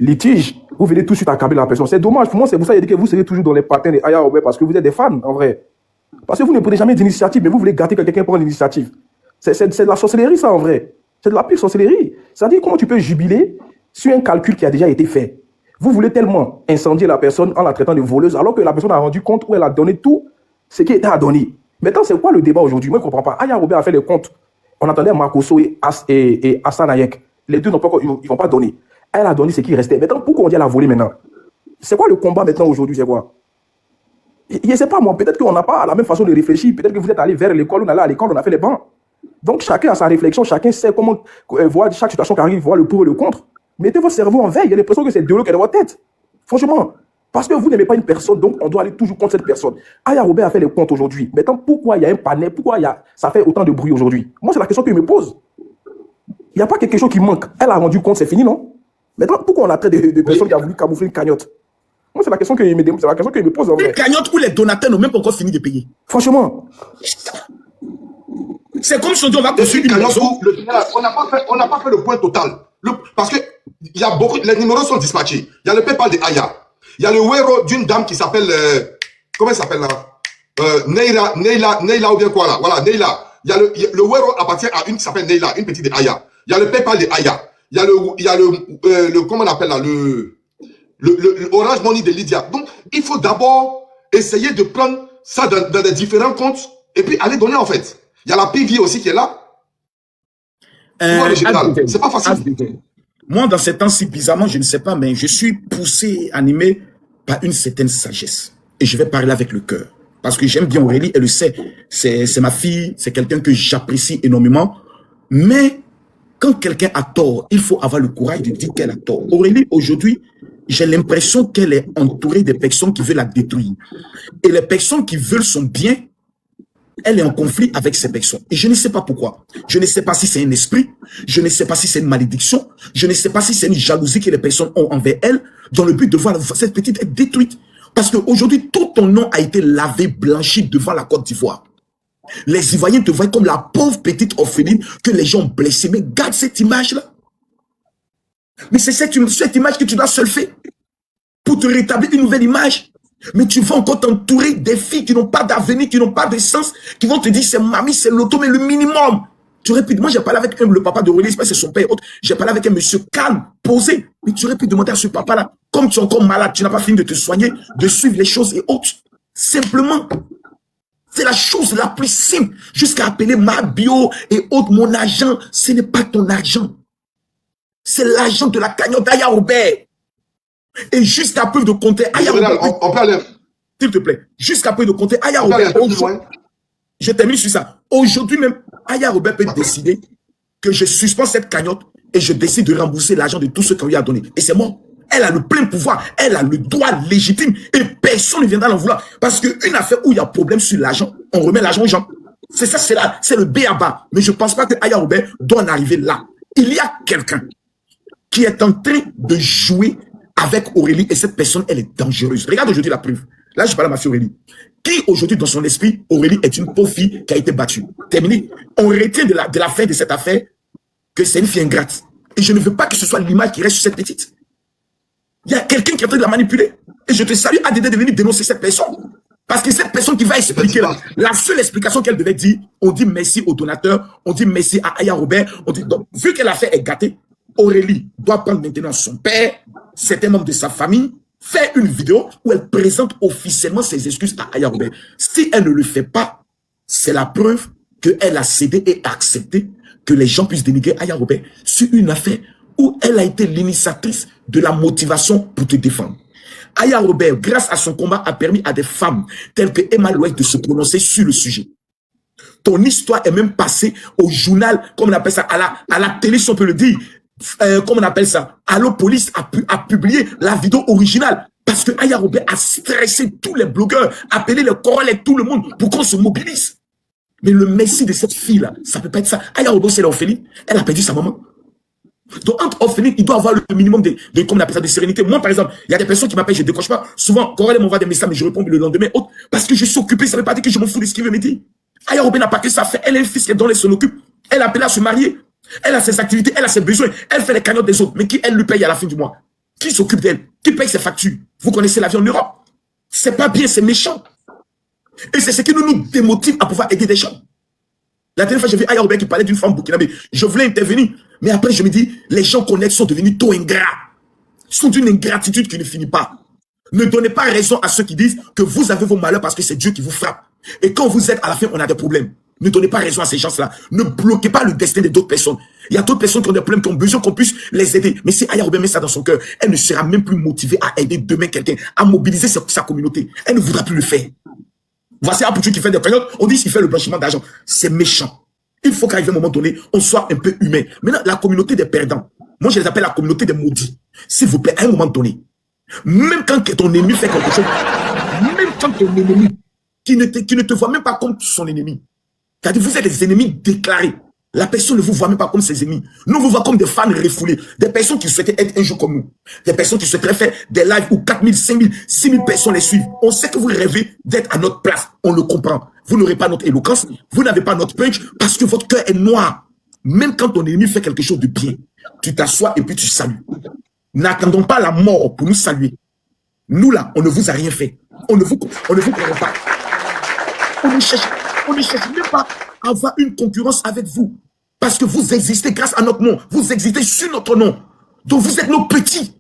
litige, vous venez tout de suite accabler la personne. C'est dommage. Pour moi, c'est pour ça que vous serez toujours dans les patins de Aya Robert parce que vous êtes des fans, en vrai. Parce que vous ne prenez jamais d'initiative, mais vous voulez gâter que quelqu'un prenne l'initiative. C'est de la sorcellerie, ça, en vrai. C'est de la pire sorcellerie. C'est-à-dire, comment tu peux jubiler sur un calcul qui a déjà été fait? Vous voulez tellement incendier la personne en la traitant de voleuse, alors que la personne a rendu compte où elle a donné tout ce qui était à donner. Maintenant, c'est quoi le débat aujourd'hui? Moi, je ne comprends pas. Aya Robert a fait les comptes. On attendait Makosso et Hassan Ayek. Les deux n'ont pas, ils ne vont pas donner. Elle a donné ce qui restait. Maintenant, pourquoi on dit elle a volé maintenant? C'est quoi le combat maintenant aujourd'hui? C'est quoi? Je ne sais pas, moi. Peut-être qu'on n'a pas la même façon de réfléchir. Peut-être que vous êtes allé vers l'école, on est allé à l'école, on a fait les bancs. Donc, chacun a sa réflexion, chacun sait comment voir chaque situation qui arrive, voir le pour et le contre. Mettez votre cerveau en veille. Il y a l'impression que c'est de l'eau qui est dans votre tête. Franchement. Parce que vous n'aimez pas une personne, donc on doit aller toujours contre cette personne. Aya Robert a fait les comptes aujourd'hui. Maintenant, pourquoi il y a un panel? Pourquoi ça fait autant de bruit aujourd'hui? Moi, c'est la question que je me pose. Il n'y a pas quelque chose qui manque. Elle a rendu compte, c'est fini, non? Maintenant, pourquoi on a traité de personnes qui ont voulu camoufler une cagnotte? Moi, c'est la question que je me pose en vrai. Une cagnotte où les donateurs n'ont même pas encore fini de payer. Franchement. C'est comme si on dit on va construire une maison. On n'a pas fait le point total. Parce que il y a beaucoup, les numéros sont dispatchés. Il y a le PayPal de Aya. Il y a le Wero d'une dame qui s'appelle, comment elle s'appelle là? Neila ou bien quoi là? Voilà, Neila. Il y a le Wero appartient à une qui s'appelle Neila, une petite de Aya. Il y a le PayPal de Aya. Il y a le comment on appelle là? Le Orange Money de Lydia. Donc, il faut d'abord essayer de prendre ça dans des différents comptes et puis aller donner en fait. Il y a la PV aussi qui est là. Tu vois, le général, c'est pas facile. Moi, dans ces temps-ci, bizarrement, je ne sais pas, mais je suis poussé, animé par une certaine sagesse. Et je vais parler avec le cœur. Parce que j'aime bien Aurélie, elle le sait. C'est ma fille, c'est quelqu'un que j'apprécie énormément. Mais quand quelqu'un a tort, il faut avoir le courage de dire qu'elle a tort. Aurélie, aujourd'hui, j'ai l'impression qu'elle est entourée des personnes qui veulent la détruire. Et les personnes qui veulent son bien, elle est en conflit avec ces personnes. Et je ne sais pas pourquoi. Je ne sais pas si c'est un esprit. Je ne sais pas si c'est une malédiction. Je ne sais pas si c'est une jalousie que les personnes ont envers elle, dans le but de voir cette petite être détruite. Parce qu'aujourd'hui, tout ton nom a été lavé, blanchi devant la Côte d'Ivoire. Les Ivoiriens te voient comme la pauvre petite orpheline que les gens ont blessée. Mais garde cette image-là. Mais c'est cette image que tu dois seul faire pour te rétablir une nouvelle image. Mais tu vas encore t'entourer des filles qui n'ont pas d'avenir, qui n'ont pas de sens, qui vont te dire c'est mamie, c'est l'auto, mais le minimum. Tu aurais pu, moi j'ai parlé avec le papa de Aurélie, c'est son père et autres. J'ai parlé avec un monsieur calme, posé. Mais tu aurais pu demander à ce papa-là, comme tu es encore malade, tu n'as pas fini de te soigner, de suivre les choses et autres. Simplement. C'est la chose la plus simple. Jusqu'à appeler ma bio et autres, mon argent, ce n'est pas ton argent. C'est l'argent de la cagnotte d'Aya Robert. Et jusqu'à preuve de compter, Aya Robert. On peut aller. S'il te plaît. Jusqu'à preuve de compter, Aya Robert. Je termine sur ça. Aujourd'hui même, Aya Robert peut décider que je suspends cette cagnotte et je décide de rembourser l'argent de tout ce qu'on lui a donné. Et c'est moi. Elle a le plein pouvoir. Elle a le droit légitime. Et personne ne viendra l'en vouloir. Parce qu'une affaire où il y a problème sur l'argent, on remet l'argent aux gens. C'est ça, c'est le B.A.B.A. Mais je ne pense pas que Aya Robert doit en arriver là. Il y a quelqu'un qui est en train de jouer avec Aurélie et cette personne, elle est dangereuse. Regarde aujourd'hui la preuve. Là, je parle à ma fille Aurélie. Qui aujourd'hui, dans son esprit, Aurélie est une pauvre fille qui a été battue. Terminé. On retient de la fin de cette affaire que c'est une fille ingrate. Et je ne veux pas que ce soit l'image qui reste sur cette petite. Il y a quelqu'un qui est en train de la manipuler. Et je te salue, ADD, de venir dénoncer cette personne. Parce que cette personne qui va expliquer, la seule explication qu'elle devait dire, on dit merci au donateur, on dit merci à Aya Robert. On dit, donc, vu que l'affaire est gâtée, Aurélie doit prendre maintenant son père, certains membres de sa famille, faire une vidéo où elle présente officiellement ses excuses à Aya Robert. Si elle ne le fait pas, c'est la preuve qu'elle a cédé et accepté que les gens puissent dénigrer Aya Robert sur une affaire où elle a été l'initiatrice de la motivation pour te défendre. Aya Robert, grâce à son combat, a permis à des femmes telles que Emma Loïc de se prononcer sur le sujet. Ton histoire est même passée au journal, comme on appelle ça, à la télé, si on peut le dire. Comment on appelle ça? Allo Police a publié la vidéo originale parce que Aya Robert a stressé tous les blogueurs, appelé les chorales et tout le monde pour qu'on se mobilise. Mais le messie de cette fille-là, ça peut pas être ça. Aya Robert, c'est l'orpheline. Elle a perdu sa maman. Donc, entre orphelines, il doit avoir le minimum de comment on appelle ça, de sérénité. Moi, par exemple, il y a des personnes qui m'appellent, je ne décroche pas. Souvent, Coralie m'envoie des messages, mais je réponds le lendemain, autre, parce que je suis occupé. Ça ne veut pas dire que je m'en fous de ce qu'il veut me dire. Aya Robert n'a pas que ça fait. Elle est un fils dont elle s'en occupe. Elle a appelé à se marier. Elle a ses activités, elle a ses besoins. Elle fait les cagnottes des autres. Mais qui, elle, lui paye à la fin du mois? Qui s'occupe d'elle? Qui paye ses factures? Vous connaissez la vie en Europe. C'est pas bien, c'est méchant. Et c'est ce qui nous démotive à pouvoir aider des gens. La dernière fois, j'ai vu Aya Robert qui parlait d'une femme burkinabé. Je voulais intervenir. Mais après, je me dis, les gens qu'on sont devenus trop ingrats. Ils sont d'une ingratitude qui ne finit pas. Ne donnez pas raison à ceux qui disent que vous avez vos malheurs parce que c'est Dieu qui vous frappe. Et quand vous êtes à la fin, on a des problèmes. Ne donnez pas raison à ces gens-là. Ne bloquez pas le destin de d'autres personnes. Il y a d'autres personnes qui ont des problèmes, qui ont besoin qu'on puisse les aider. Mais si Aya Robert met ça dans son cœur, elle ne sera même plus motivée à aider demain quelqu'un, à mobiliser sa communauté. Elle ne voudra plus le faire. Voici un petit qui fait des cagnottes, on dit qu'il fait le blanchiment d'argent. C'est méchant. Il faut qu'à un moment donné, on soit un peu humain. Maintenant, la communauté des perdants, moi je les appelle la communauté des maudits. S'il vous plaît, à un moment donné, même quand ton ennemi fait quelque chose, même quand ton ennemi, qui ne te voit même pas comme son ennemi, c'est-à-dire vous êtes des ennemis déclarés, la personne ne vous voit même pas comme ses ennemis. Nous vous voyons comme des fans refoulés, des personnes qui souhaitaient être un jour comme nous, des personnes qui souhaiteraient faire des lives où 4000, 5000, 6000 personnes les suivent. On sait que vous rêvez d'être à notre place, on le comprend. Vous n'aurez pas notre éloquence, vous n'avez pas notre punch parce que votre cœur est noir. Même quand ton ennemi fait quelque chose de bien, tu t'assois et puis tu salues. N'attendons pas la mort pour nous saluer. Nous là, on ne vous a rien fait. On ne vous connaît pas. On ne cherche même pas à avoir une concurrence avec vous. Parce que vous existez grâce à notre nom. Vous existez sur notre nom. Donc vous êtes nos petits.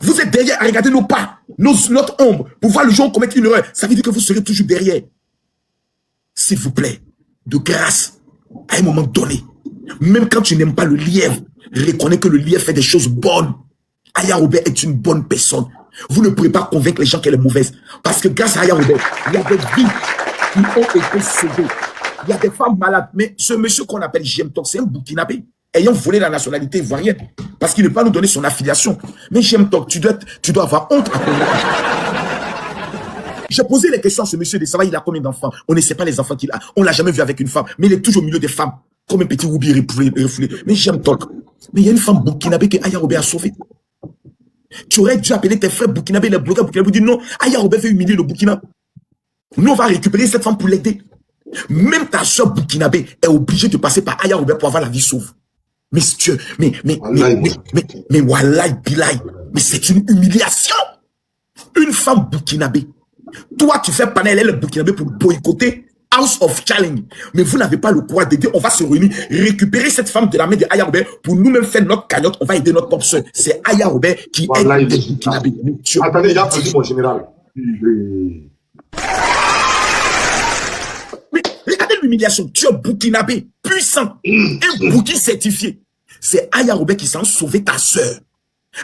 Vous êtes derrière à regarder nos pas, notre ombre, pour voir le jour où on commet une erreur. Ça veut dire que vous serez toujours derrière. S'il vous plaît, de grâce, à un moment donné, même quand tu n'aimes pas le lièvre, reconnais que le lièvre fait des choses bonnes. Aya Robert est une bonne personne. Vous ne pourrez pas convaincre les gens qu'elle est mauvaise. Parce que grâce à Aya Robert, il y a des vies qui ont été sauvées. Il y a des femmes malades. Mais ce monsieur qu'on appelle Jem Tok, c'est un Burkinabé, ayant volé la nationalité ivoirienne. Parce qu'il ne peut pas nous donner son affiliation. Mais Jem Tok, tu dois avoir honte à ton âge. J'ai posé les questions à ce monsieur de savoir il a combien d'enfants. On ne sait pas les enfants qu'il a. On ne l'a jamais vu avec une femme. Mais il est toujours au milieu des femmes. Comme un petit Woubi refoulé. Mais Jem Tok. Mais il y a une femme burkinabé que Aya Robert a sauvée. Tu aurais dû appeler tes frères burkinabés, les blogueurs burkinabés, pour dire non, Aya Robert veut humilier le Burkina. Nous, on va récupérer cette femme pour l'aider. Même ta soeur burkinabé est obligée de passer par Aya Robert pour avoir la vie sauve. Mais wallahi bilahi, mais c'est une humiliation. Une femme burkinabé. Toi, tu fais panel, elle est burkinabé pour boycotter House of Challenge. Mais vous n'avez pas le courage d'aider. On va se réunir, récupérer cette femme de la main de Aya Robert pour nous-mêmes faire notre cagnotte. On va aider notre propre soeur. C'est Aya Robert qui aide les burkinabés. Attendez, il a perdu mon général. Mais regardez l'humiliation. Tu es burkinabé, puissant, un bouki certifié. C'est Aya Robert qui s'en sauvé ta soeur.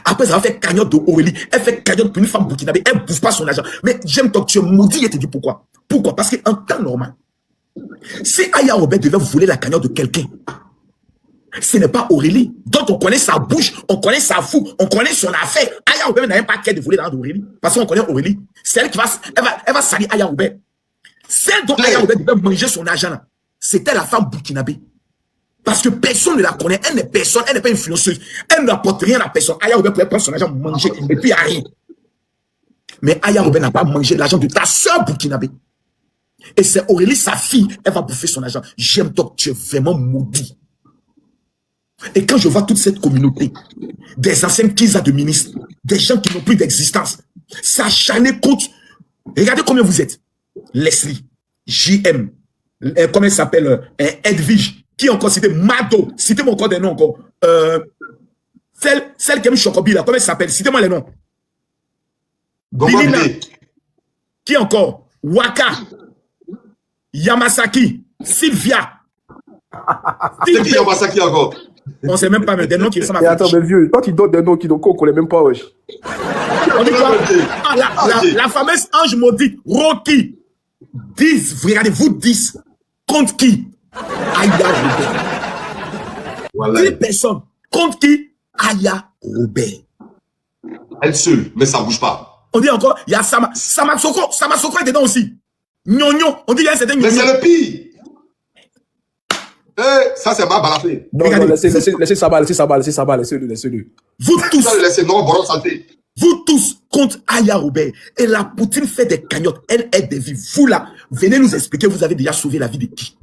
Après, elle a fait cagnotte de Aurélie. Elle fait cagnotte pour une femme burkinabé. Elle ne bouffe pas son argent. Mais Jem Tok, tu es maudit. Et te dis pourquoi. Pourquoi? Parce qu'en temps normal, si Aya Robert devait voler la cagnotte de quelqu'un, ce n'est pas Aurélie. Donc, on connaît sa bouche, on connaît sa fou, on connaît son affaire. Aya Robert n'a même pas qu'à de voler l'argent d'Aurélie. Parce qu'on connaît Aurélie. C'est elle qui va salir Aya Robert. Celle dont Aya Robert devait manger son argent, là, c'était la femme burkinabé. Parce que personne ne la connaît. Elle n'est personne, elle n'est pas influenceuse. Elle n'apporte rien à personne. Aya Robert pourrait prendre son argent, manger, et puis il n'y a rien. Mais Aya Robert n'a pas mangé l'argent de ta soeur burkinabé. Et c'est Aurélie, sa fille, elle va bouffer son argent. Jem Tok, tu es vraiment maudit. Et quand je vois toute cette communauté, des anciens Kiza de ministres, des gens qui n'ont plus d'existence, s'acharner contre. Regardez combien vous êtes. Leslie, JM, comment elle s'appelle, Edwige, qui ont encore cité Mado, citez-moi encore des noms encore. Celle qui aime Chocobi, là, comment elle s'appelle? Citez-moi les noms. Bilina. Qui encore? Waka. Yamasaki. Sylvia. C'est qui Yamasaki encore? On ne sait même pas, mais des noms qui sont à. Et attends, mais vieux, toi tu donnes des noms qu'on ne connaît même pas, wesh. On dit quoi? La fameuse ange maudite, Rocky. 10, vous regardez, vous 10. Contre qui? Aya Robert. Voilà. 10 personnes. Contre qui? Aya Robert. Elle seule, mais ça ne bouge pas. On dit encore, il y a Samasoko. Samasoko est dedans aussi. Gnogno. On dit qu'il y a un certain Mais Gnogno. c'est le pire. Ça, c'est ma balafré. Non, non, laissez Saba, laissez-le. Vous tous. Ça, le laissez, non, bon, santé. Vous tous contre Aya Robert. Et la Poutine fait des cagnottes. Elle aide des vies. Vous là, venez nous expliquer, vous avez déjà sauvé la vie de qui?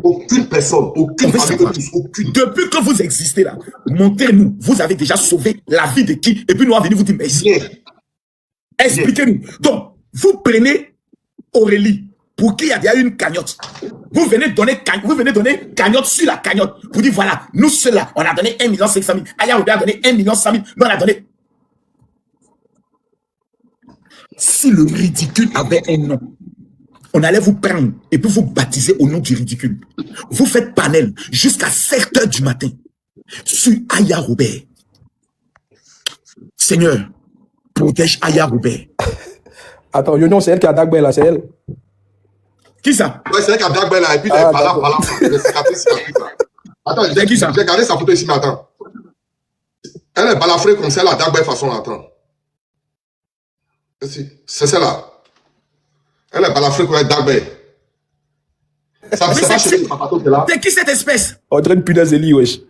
Aucune personne, aucune famille, aucune. Depuis que vous existez là, montrez-nous, vous avez déjà sauvé la vie de qui? Et puis nous, on va venir vous dire merci. Bien. Expliquez-nous. Donc, vous prenez Aurélie, pour qui il y a déjà une cagnotte. Vous venez donner cagnotte sur la cagnotte. Vous dites, voilà, nous ceux-là, on a donné 1 500 000. Aya Robert a donné 1 100 000. Nous, on a donné. Si le ridicule avait un nom, on allait vous prendre et puis vous baptiser au nom du ridicule. Vous faites panel jusqu'à 7 h du matin sur Aya Robert. Seigneur, protège Aya Robert. Attends, Yonon, c'est elle qui a Dagbel là, c'est elle. Qui ça? Ouais, c'est elle qui a Dagbel là, et puis elle cicatrice. Attends, j'ai gardé sa photo ici, mais attends. Elle est balafrée comme celle-là, Dagbel façon, attends. C'est celle-là. Elle est balafrée comme Dagbel. Ça c'est pas chez là. C'est qui cette espèce? On dirait une punaise de lit, wesh.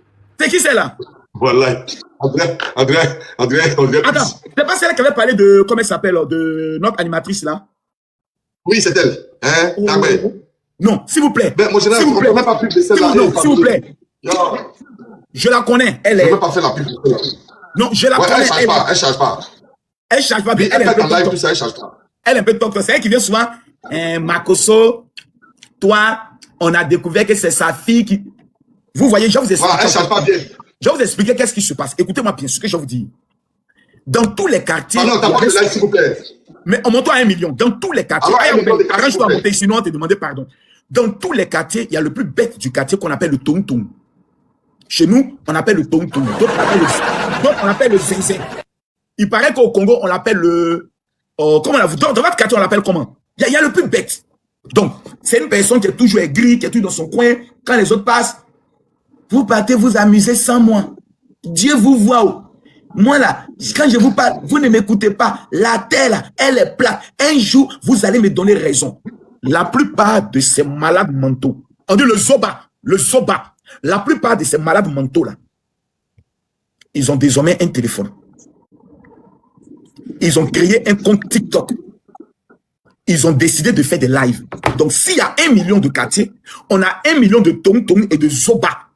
C'est qui celle-là? Voilà. André. Attends, c'est pas celle qui avait parlé de, comment elle s'appelle, de notre animatrice là? Oui, c'est elle. Hein? Dagbel. Non, s'il vous plaît. Mais mon général, on ne peut même pas plus de celle-là. Non, s'il vous plaît. Je la connais, elle est. Je ne peux pas faire la pub. Non, je la connais. Elle ne charge pas. Elle charge pas bien. Elle est en live, tout ça, elle charge pas. Elle est un peu tonton. C'est elle qui vient souvent. Makoso, toi, on a découvert que c'est sa fille qui. Vous voyez, je vais vous expliquer. Voilà, elle charge pas bien. Je vais vous expliquer qu'est-ce qui se passe. Écoutez-moi bien ce que je vous dis. Dans tous les quartiers. Pardon, t'as pas de live, s'il vous plaît. Mais en montant à 1 million, dans tous les quartiers. Alors, 1 million de cas, s'il Arrange-toi vous à plaît. monter, sinon on te demandait pardon. Dans tous les quartiers, il y a le plus bête du quartier qu'on appelle le Tong Tong. Chez nous, on appelle le Tong Tong. D'autres on appelle le Zinzin. Il paraît qu'au Congo, on l'appelle le... comment on dans votre quartier, on l'appelle comment? Il y a le plus bête. Donc, c'est une personne qui est toujours aigrie, qui est toujours dans son coin. Quand les autres passent, vous partez vous amuser sans moi. Dieu vous voit. Moi là, quand je vous parle, vous ne m'écoutez pas. La terre là, elle est plate. Un jour, vous allez me donner raison. La plupart de ces malades mentaux, on dit le zoba. La plupart de ces malades mentaux là, ils ont désormais un téléphone. Ils ont créé un compte TikTok. Ils ont décidé de faire des lives. Donc, s'il y a 1 million de quartiers, on a 1 million de tong-tong et de zoba.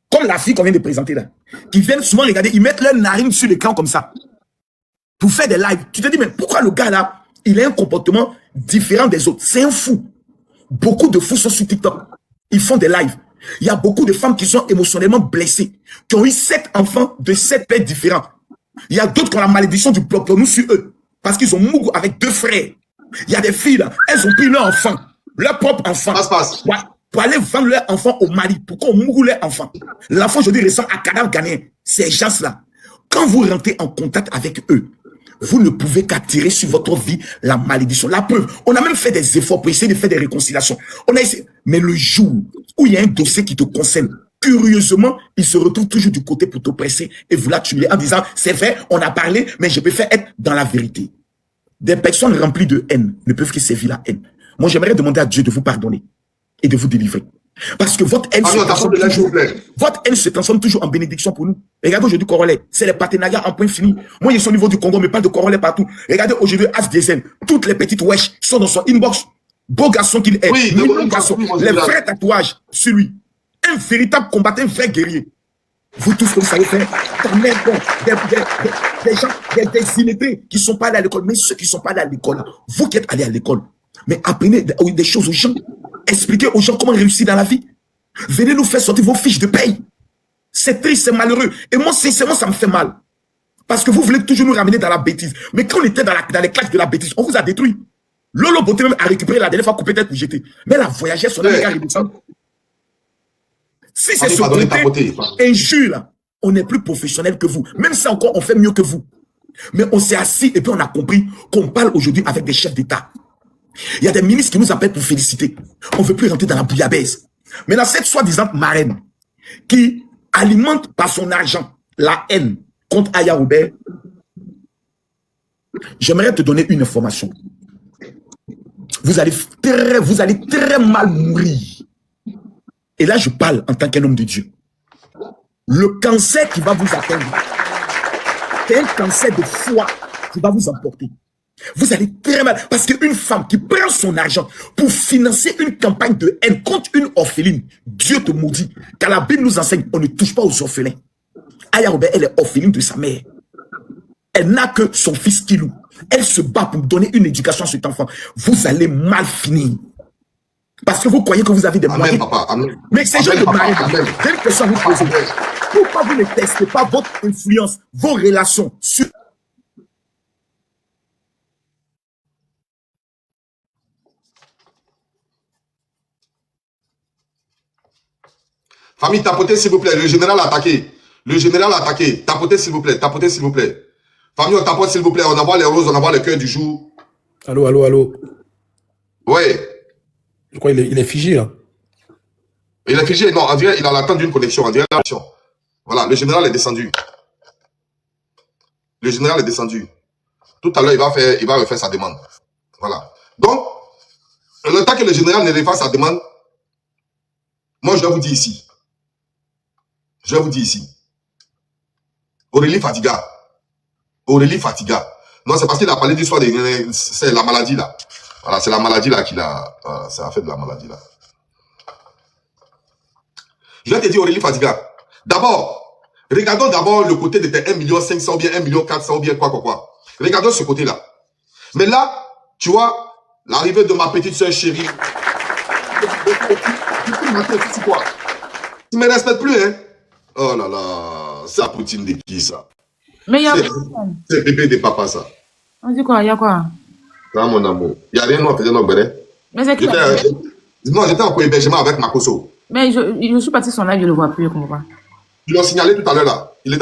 Comme la fille qu'on vient de présenter là. Qui viennent souvent regarder, ils mettent leur narine sur l'écran comme ça. Pour faire des lives. Tu te dis, mais pourquoi le gars là, il a un comportement différent des autres? C'est un fou. Beaucoup de fous sont sur TikTok. Ils font des lives. Il y a beaucoup de femmes qui sont émotionnellement blessées, qui ont eu 7 enfants de 7 pères différents. Il y a d'autres qui ont la malédiction du nous sur eux. Parce qu'ils ont mouru avec 2 frères. Il y a des filles là, elles ont pris leur enfant, leur propre enfant. Passe. Pour aller vendre leur enfant au mari, pour qu'on mourre leur enfant. L'enfant, aujourd'hui, ressemble à cadavre ghanéen. Ces gens-là, quand vous rentrez en contact avec eux, vous ne pouvez qu'attirer sur votre vie la malédiction. La preuve, on a même fait des efforts pour essayer de faire des réconciliations. On a essayé. Mais le jour où il y a un dossier qui te concerne, curieusement, il se retrouve toujours du côté pour t'oppresser et vous la tuer en disant, c'est vrai, on a parlé, mais je préfère être dans la vérité. Des personnes remplies de haine ne peuvent que servir la haine. Moi, j'aimerais demander à Dieu de vous pardonner et de vous délivrer. Parce que votre haine, votre haine se transforme toujours en bénédiction pour nous. Regardez aujourd'hui Corollaire, c'est les partenariats en point fini. Moi, je suis au niveau du Congo, mais pas de Corollaire partout. Regardez aujourd'hui As Diesel, toutes les petites wesh sont dans son inbox. Beau garçon qu'il est, Oui, bon garçon, les vrais tatouages sur lui. Un véritable combattant, un vrai guerrier. Vous tous, comme ça, vous faites des gens, des illettrés qui ne sont pas allés à l'école, mais ceux qui ne sont pas allés à l'école, vous qui êtes allés à l'école, mais apprenez des choses aux gens. Expliquez aux gens comment réussir dans la vie. Venez nous faire sortir vos fiches de paye. C'est triste, c'est malheureux. Et moi, sincèrement, ça me fait mal. Parce que vous voulez toujours nous ramener dans la bêtise. Mais quand on était dans les claques de la bêtise, on vous a détruit. Lolo Beauté même a récupéré la dernière fois, coupé tête pour jeter. Mais la voyagère, son ami a redescendu. Si c'est ce côté injure là, on est plus professionnel que vous. Même si encore, on fait mieux que vous. Mais on s'est assis et puis on a compris qu'on parle aujourd'hui avec des chefs d'État. Il y a des ministres qui nous appellent pour féliciter. On ne veut plus rentrer dans la bouillabaisse. Mais dans cette soi-disant marraine qui alimente par son argent la haine contre Aya Robert, j'aimerais te donner une information. Vous allez très mal mourir. Et là, je parle en tant qu'un homme de Dieu. Le cancer qui va vous atteindre, c'est un cancer de foi qui va vous emporter. Vous allez très mal. Parce qu'une femme qui prend son argent pour financer une campagne de haine contre une orpheline, Dieu te maudit. Car la Bible nous enseigne, on ne touche pas aux orphelins. Aya Robert, elle est orpheline de sa mère. Elle n'a que son fils qui loue. Elle se bat pour donner une éducation à cet enfant. Vous allez mal finir. Parce que vous croyez que vous avez des moyens. Papa, amen. Mais ces gens de moyens, j'ai une question à vous poser. Pourquoi vous ne testez pas votre influence, vos relations sur... Famille, tapotez s'il vous plaît. Le général a attaqué. Le général a attaqué. Tapotez s'il vous plaît. Tapotez s'il vous plaît. Famille, on tapote s'il vous plaît. On envoie les roses, on envoie le cœur du jour. Allô. Ouais. Je crois qu'il est figé là. Il est figé. Non, on dirait il a l'attente d'une connexion. On dirait la connexion. Voilà, le général est descendu. Le général est descendu. Tout à l'heure, il va refaire sa demande. Voilà. Donc, le temps que le général ne refasse sa demande, moi, je vais vous dire ici. Aurélie Fatiga. Non, c'est parce qu'il a parlé du soir c'est la maladie là. Voilà, c'est la maladie là qu'il a. C'est la fait de la maladie là. Je vais te dire Aurélie Fatiga. D'abord, regardons d'abord le côté de tes 1,5 million ou bien 1,4 million ou bien quoi. Regardons ce côté-là. Mais là, tu vois, l'arrivée de ma petite soeur chérie. Tu me respectes plus, hein? Oh là là, c'est la poutine de qui ça? Mais il y a... C'est bébé de papa, ça. On dit quoi? Il y a quoi? Non, mon amour. Il n'y a rien à faire dans le Mais c'est clair. Non, j'étais en co-hébergement avec Makoso. Mais je suis parti sur live, je ne le vois plus, je comprends pas. Ils l'ont signalé tout à l'heure là. Il était